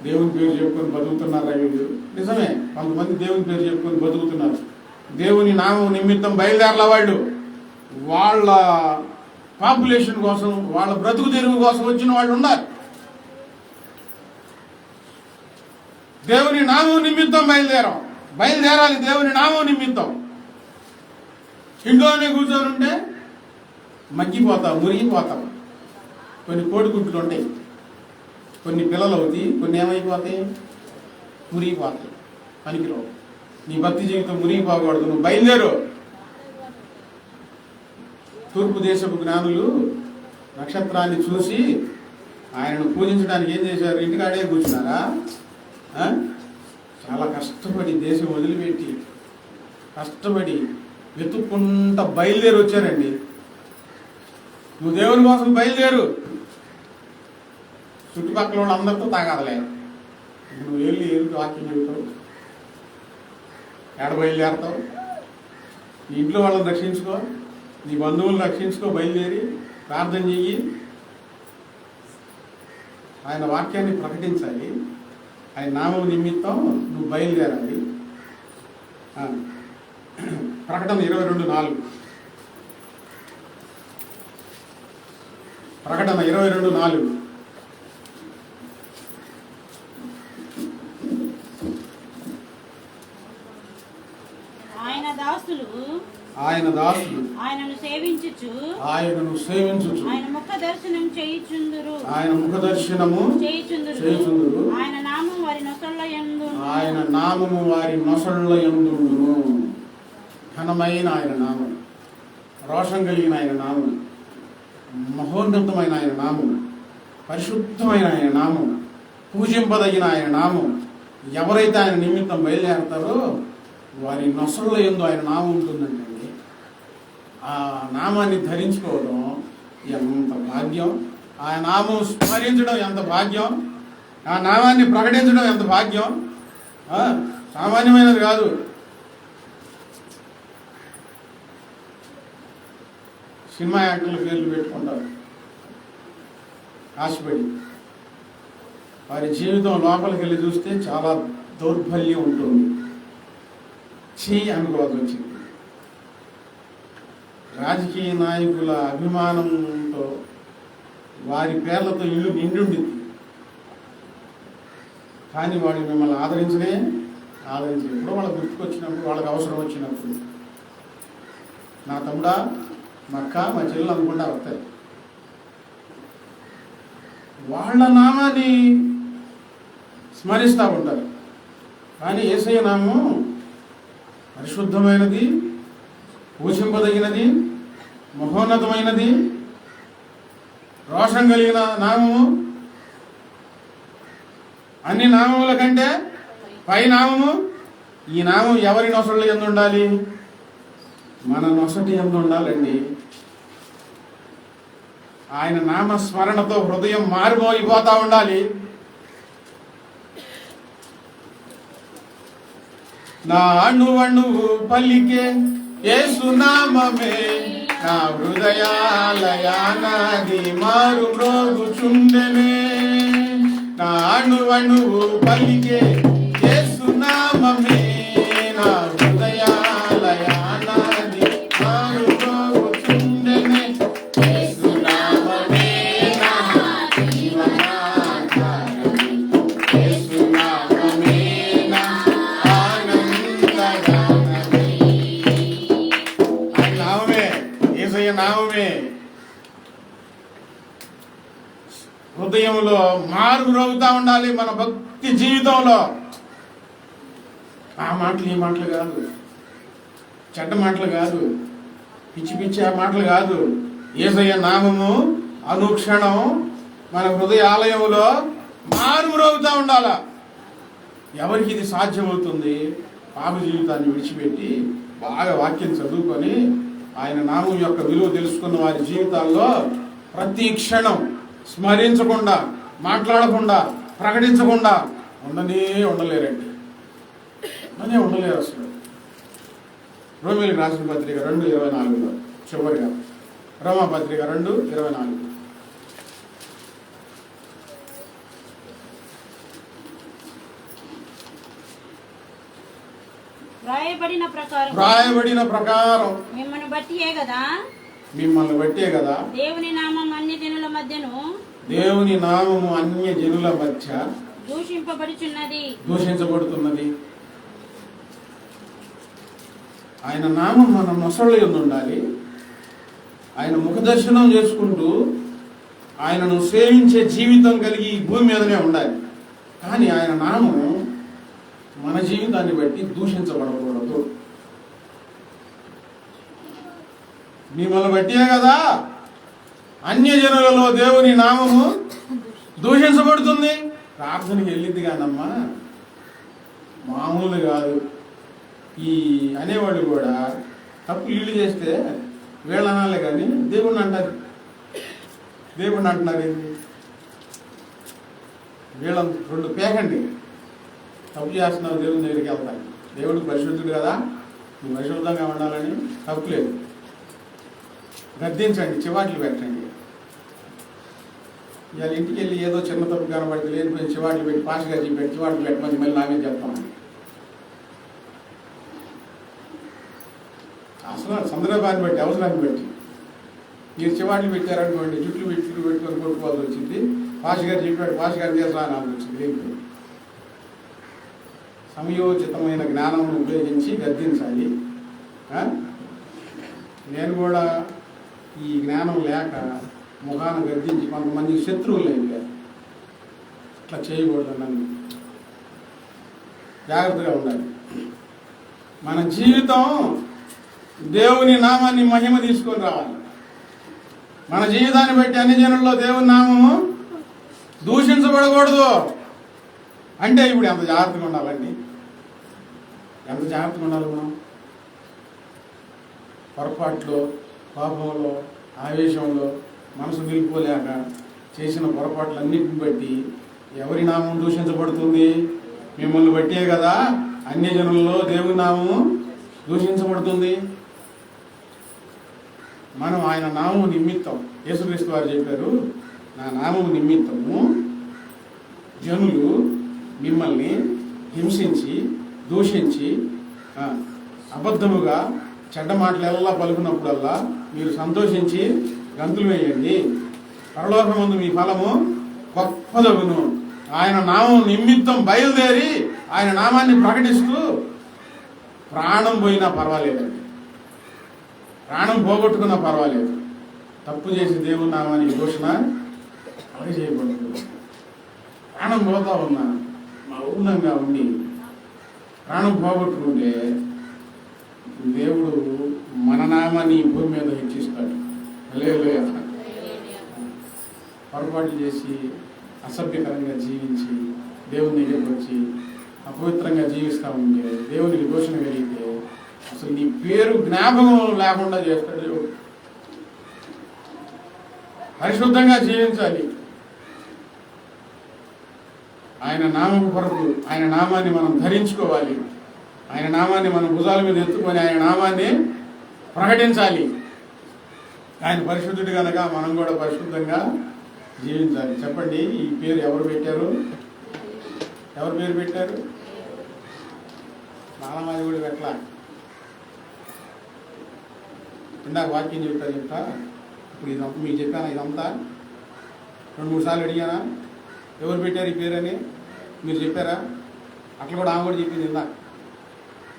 Speaker 2: దేవుని పేరు చెప్పుకొని బతుకుతున్నారు. వీళ్ళు నిజమే, కొంతమంది దేవుని పేరు చెప్పుకొని బతుకుతున్నారు. దేవుని నామం నిమిత్తం బయలుదేరల వాళ్ళు వాళ్ళ పాపులేషన్ కోసం, వాళ్ళ బ్రతుకు తెరువు కోసం వచ్చిన వాళ్ళు ఉన్నారు. దేవుని నామం నిమిత్తం బయలుదేరాలి. దేవుని నామం నిమిత్తం. ఇంట్లోనే కూర్చొని ఉంటే మగ్గిపోతాం, మురిగిపోతాం. కొన్ని కోడిగుడ్లు ఉంటాయి, కొన్ని పిల్లలు అవుతాయి, కొన్ని ఏమైపోతాయి, మురిగిపోతాయి, పనికిరావు. నీ భక్తి జీవితం మురిగిపోకూడదు. నువ్వు బయలుదేరు. తూర్పు దేశపు జ్ఞానులు నక్షత్రాన్ని చూసి ఆయనను పూజించడానికి ఏం చేశారు? ఇంటికాడే కూర్చున్నారా? చాలా కష్టపడి దేశం వదిలిపెట్టి కష్టపడి వెతుక్కుంటా బయలుదేరి వచ్చారండి. నువ్వు దేవుని కోసం బయలుదేరు. చుట్టుపక్కల వాళ్ళు అందరితో తాగాదలే. నువ్వు వెళ్ళి వాక్యం చెబుతావు, ఏడ బయలుదేరతావు? నీ ఇంట్లో వాళ్ళని రక్షించుకో, నీ బంధువులను రక్షించుకో, బయలుదేరి ప్రార్థన చెయ్యి. ఆయన వాక్యాన్ని ప్రకటించాలి. ఆయన నామం నిమిత్తం నువ్వు బయలుదేరాలి. ప్రకటన 22:4. ప్రకటన 22:4.
Speaker 3: ఆయన దాసులు ఆయనను సేవించుచు
Speaker 2: ఆయన
Speaker 3: ముఖ దర్శనం చేయుచుందురు ఆయన నామం వారి నొసళ్ళ
Speaker 2: యందుండును. ఘనమైన ఆయన నామం, రోషం కలిగిన ఆయన నామం, మహోన్నతమైన ఆయన నామం, పరిశుద్ధమైన ఆయన నామం, పూజింపదగిన ఆయన నామం. ఎవరైతే ఆయన నిమిత్తం బయలుదేరతారో వారి నొసళ్ళ యందు ఆయన నామం ఉంటుందండి. ఆ నామాన్ని ధరించుకోవడం ఎంత భాగ్యం, ఆ నామం స్మరించడం ఎంత భాగ్యం, ఆ నామాన్ని ప్రకటించడం ఎంత భాగ్యం. సామాన్యమైనది కాదు. సినిమా యాక్టర్ల పేర్లు పెట్టుకుంటారు ఆశపడి. వారి జీవితం లోపలికి వెళ్ళి చూస్తే చాలా దౌర్బల్యం ఉంటుంది. అనుకోవాల్సి వచ్చింది. రాజకీయ నాయకుల అభిమానంతో వారి పేర్లతో ఇల్లు నిండుండింది. కానీ వాడు మిమ్మల్ని ఆదరించలే. ఎప్పుడో వాళ్ళకి గుర్తుకొచ్చినప్పుడు, వాళ్ళకి అవసరం వచ్చినప్పుడు, నా తమ్ముడా, మా అక్క, మా చెల్లెలు అనుకుంటా వస్తారు. వాళ్ళ నామాన్ని స్మరిస్తూ ఉంటారు. కానీ యేసయ్య నామం పరిశుద్ధమైనది, పూజింపదగినది, మహోన్నతమైనది, రోషం కలిగిన నామము, అన్ని నామముల కంటే పై నామము. ఈ నామం ఎవరి నొసళ్ళ యందు ఉండాలి? మన నొసటి యందు ఉండాలండి. ఆయన నామస్మరణతో హృదయం మారుమోగిపోతా ఉండాలి. నా అణువణువు పలికే యేసునామమే నా హృదయాలయానాది మారు మ్రోగుచుండెనే. నా అణువణువు పలికే యేసునామమే నా హృదయాలయానాది మారు మ్రోగుచుండెనే. యేసునామమే నా జీవనాధారము, యేసునామమే నా ఆనందగానమే. ఆయన నామమే, యేసయ్య నామమే హృదయంలో మారు మ్రోగుతా ఉండాలి. మన భక్తి జీవితంలో ఆ మాటలు ఈ మాటలు కాదు, చెడ్డ మాటలు కాదు, పిచ్చి పిచ్చి ఆ మాటలు కాదు. యేసయ్య నామము అనుక్షణం మన హృదయ ఆలయంలో మారు మ్రోగుతా ఉండాలా. ఎవరికి ఇది సాధ్యమవుతుంది? పాప జీవితాన్ని విడిచిపెట్టి బాగా వాక్యం చదువుకొని ఆయన నామం యొక్క విలువ తెలుసుకున్న వారి జీవితాల్లో ప్రతి క్షణం స్మరించకుండా, మాట్లాడకుండా, ప్రకటించకుండా ఉండలేరండి. ఉండలేరు అసలు. రోమీయులకు రాసిన పత్రిక 2:24 చివరిగా, రోమా పత్రిక 2:24.
Speaker 3: రాయబడిన ప్రకారం మిమ్మల్ని బట్టియే కదా దేవుని నామము అన్య జనుల మధ్య దూషించబడుతున్నది. ఆయన నామం మన నొసళ్ళ యందు ఉండాలి. ఆయన ముఖదర్శనం చేసుకుంటూ ఆయనను సేవించే జీవితం కలిగి ఈ భూమి మీదనే ఉండాలి. కానీ ఆయన నామం మన జీవితాన్ని బట్టి దూషించబడకూడదు. మిమ్మల్ని బట్టియే కదా అన్యజనులలో దేవుని నామము దూషించబడుతుంది. ప్రార్థనకి వెళ్ళింది కానమ్మా, మామూలు కాదు. ఈ అనేవాళ్ళు కూడా తప్పు ఇల్లు చేస్తే వీళ్ళ అనాలే కానీ దేవుణ్ణి అంటారు. దేవుణ్ణి అంటున్నారు ఏంటి? వీళ్ళని 2 పేకండి. తప్పు చేస్తున్నారు, దేవుని దగ్గరికి వెళ్తాను. దేవుడికి పరిశుద్ధుడు కదా, నువ్వు పరిశుద్ధంగా ఉండాలని తప్పు లేదు. గద్దించండి, చివాట్లు పెట్టండి. ఇవాళ ఇంటికి వెళ్ళి ఏదో చిన్న తప్పు కనబడితే లేనిపోయి చివాట్లు పెట్టి పాస్గా చెప్పి చివాట్లు పెట్టమని మళ్ళీ నామే చెప్తామని. అసలు సందర్భాన్ని బట్టి, అవసరాన్ని బట్టి మీరు చివాట్లు పెట్టారనుకోండి, జుట్లు పెట్టుకొని కొట్టుకోవాల్సి వచ్చింది. పాస్ గారు చెప్పాడు, పాస్ గారు చేస్తా అని వచ్చింది.
Speaker 2: సమయోచితమైన జ్ఞానం ఉపయోగించి గద్దించాలి. నేను కూడా ఈ జ్ఞానం లేక ముఖాన గద్దించి కొంతమంది శత్రువులు అయిపోయారు. అట్లా చేయకూడదు. నన్ను జాగ్రత్తగా ఉండాలి. మన జీవితం దేవుని నామాన్ని మహిమ తీసుకొని రావాలి. మన జీవితాన్ని బట్టి అన్ని జనుల్లో దేవుని నామము దూషించబడకూడదు. అంటే ఇప్పుడు ఎంత జాగ్రత్తగా ఉండాలండి, ఎంత జాగ్రత్తగా ఉండాలి మనం. పొరపాట్లో, కోపంలో, ఆవేశంలో మనసు నిలుపుకోలేక చేసిన పొరపాట్లన్నిటిని బట్టి ఎవరి నామం దూషించబడుతుంది? మిమ్మల్ని బట్టే కదా అన్య జనుల్లో దేవుని నామము దూషించబడుతుంది. మనం ఆయన నామము నిమిత్తం, యేసుక్రీస్తు వారు చెప్పారు, నా నామము నిమిత్తము జనులు మిమ్మల్ని హింసించి, దూషించి, అబద్ధముగా చెడ్డ మాటలెల్లా పలుకున్నప్పుడల్లా మీరు సంతోషించి గంతులు వేయండి, పరలోకమందు మీ ఫలము గొప్పదగును. ఆయన నామం నిమిత్తం బయలుదేరి ఆయన నామాన్ని ప్రకటిస్తూ ప్రాణం పోయినా పర్వాలేదండి, ప్రాణం పోగొట్టుకున్నా పర్వాలేదు. తప్పు చేసి దేవుని నామానికి ఘోషణ అలాగే చేయకూడదు. ప్రాణం పోతా ఉన్నా మౌనంగా ఉండి ప్రాణం పోగొట్టుకుంటే దేవుడు మన నామాన్ని భూమి మీద హెచ్చిస్తాడు. లేదు పొరపాటు చేసి అసభ్యకరంగా జీవించి దేవుని దగ్గరికి వచ్చి అపవిత్రంగా జీవిస్తూ ఉంటే, దేవునికి దోషణ కలిగితే అసలు నీ పేరు జ్ఞాపకం లేకుండా చేస్తాడు దేవుడు. పరిశుద్ధంగా జీవించాలి. ఆయన నామం కొరకు ఆయన నామాన్ని మనం ధరించుకోవాలి. ఆయన నామాన్ని మనం భుజాల మీద ఎత్తుకొని ఆయన నామాన్ని ప్రకటించాలి. ఆయన పరిశుద్ధుడు కనుక మనం కూడా పరిశుద్ధంగా జీవించాలి. చెప్పండి, ఈ పేరు ఎవరు పెట్టారు? ఎవరు పేరు పెట్టారు? మాలమాది కూడా పెట్టలా. ఇందాక వాక్యం చెప్తా ఇప్పుడు ఇదంతా మీకు చెప్పానా? ఇదంతా 2-3 సార్లు అడిగానా ఎవరు పెట్టారు ఈ పేరు అని? మీరు చెప్పారా? అట్లా కూడా ఆమె కూడా చెప్పింది. ఇందాక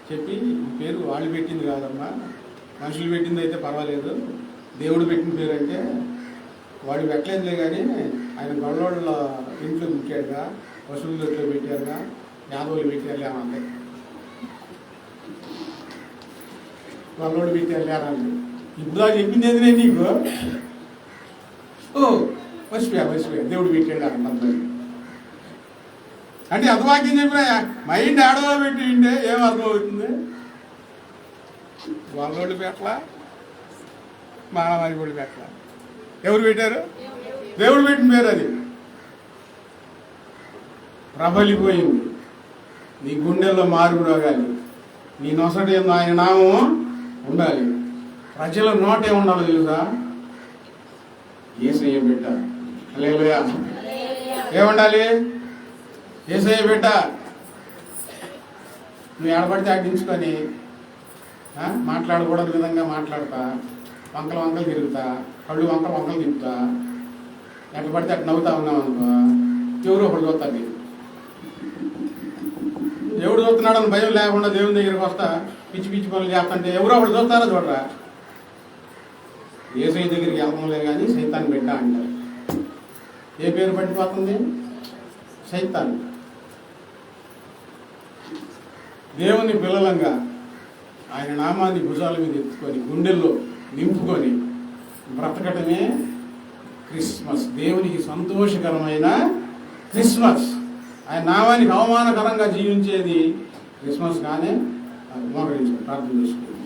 Speaker 2: చెప్పి ఈ పేరు వాళ్ళు పెట్టింది కాదమ్మా, మనుషులు పెట్టింది అయితే పర్వాలేదు, దేవుడు పెట్టిన పేరు అంటే వాడు పెట్టలేదులే కానీ ఆయన గొడవళ్ళ ఇంట్లో పెట్టాడుగా, పశువుల దొట్లో పెట్టారుగా, యాదవులు పెట్టారులే అంటే గొడవలు పెట్టారులే అని ఇప్పుడు చెప్పింది ఏంది నేను నీకు? మర్చిపోయా దేవుడు పెట్టాడు అంటారు. అంటే ఎంత వాక్యం చెప్పినా మైండ్ ఆడవా పెట్టి ఉంటే ఏం అర్థం అవుతుంది? వాళ్ళోళ్ళు పెట్టలా, మానవాళి కూడా పెట్టలా. ఎవరు పెట్టారు? దేవుడు పెట్టిన పేరు. అది ప్రబలిపోయింది. నీ గుండెల్లో మార్పు రాగాలి, నీ నొసటి ఆయన నామం ఉండాలి. ప్రజల నోటే ఉండాలి. తెలుసా? యేసయ్య బిడ్డ. హల్లెలూయా. ఏముండాలి? యేసయ్య బిడ్డ. నువ్వు ఎడబడితే అడ్డించుకొని మాట్లాడకూడని విధంగా మాట్లాడతా, వంకలు తిరుగుతా, కళ్ళు వంకలు తిప్పుతా, ఎట్ట పడితే అట్లా నవ్వుతా ఉన్నావు అనుకో, ఎవరో ఒకటి చూస్తుంది. దేవుడు చూస్తున్నాడని భయం లేకుండా దేవుని దగ్గరికి వస్తా పిచ్చి పనులు చేస్తుంటే ఎవరో ఒకటి చూస్తారో చూడరా. యేసయ్య దగ్గరికి వెళ్తాంలే కానీ సైతాన్ని బిడ్డ అంటారు. ఏ పేరు పట్టిపోతుంది? సైతాన్. దేవుని పిల్లలంగా ఆయన నామాన్ని భుజాల మీద ఎత్తుకొని గుండెల్లో నింపుకొని బ్రతకటమే క్రిస్మస్. దేవునికి సంతోషకరమైన క్రిస్మస్. ఆయన నామానికి అవమానకరంగా జీవించేది క్రిస్మస్. కానీ మోకరించుకొని ప్రార్థన చేసుకుంటాం.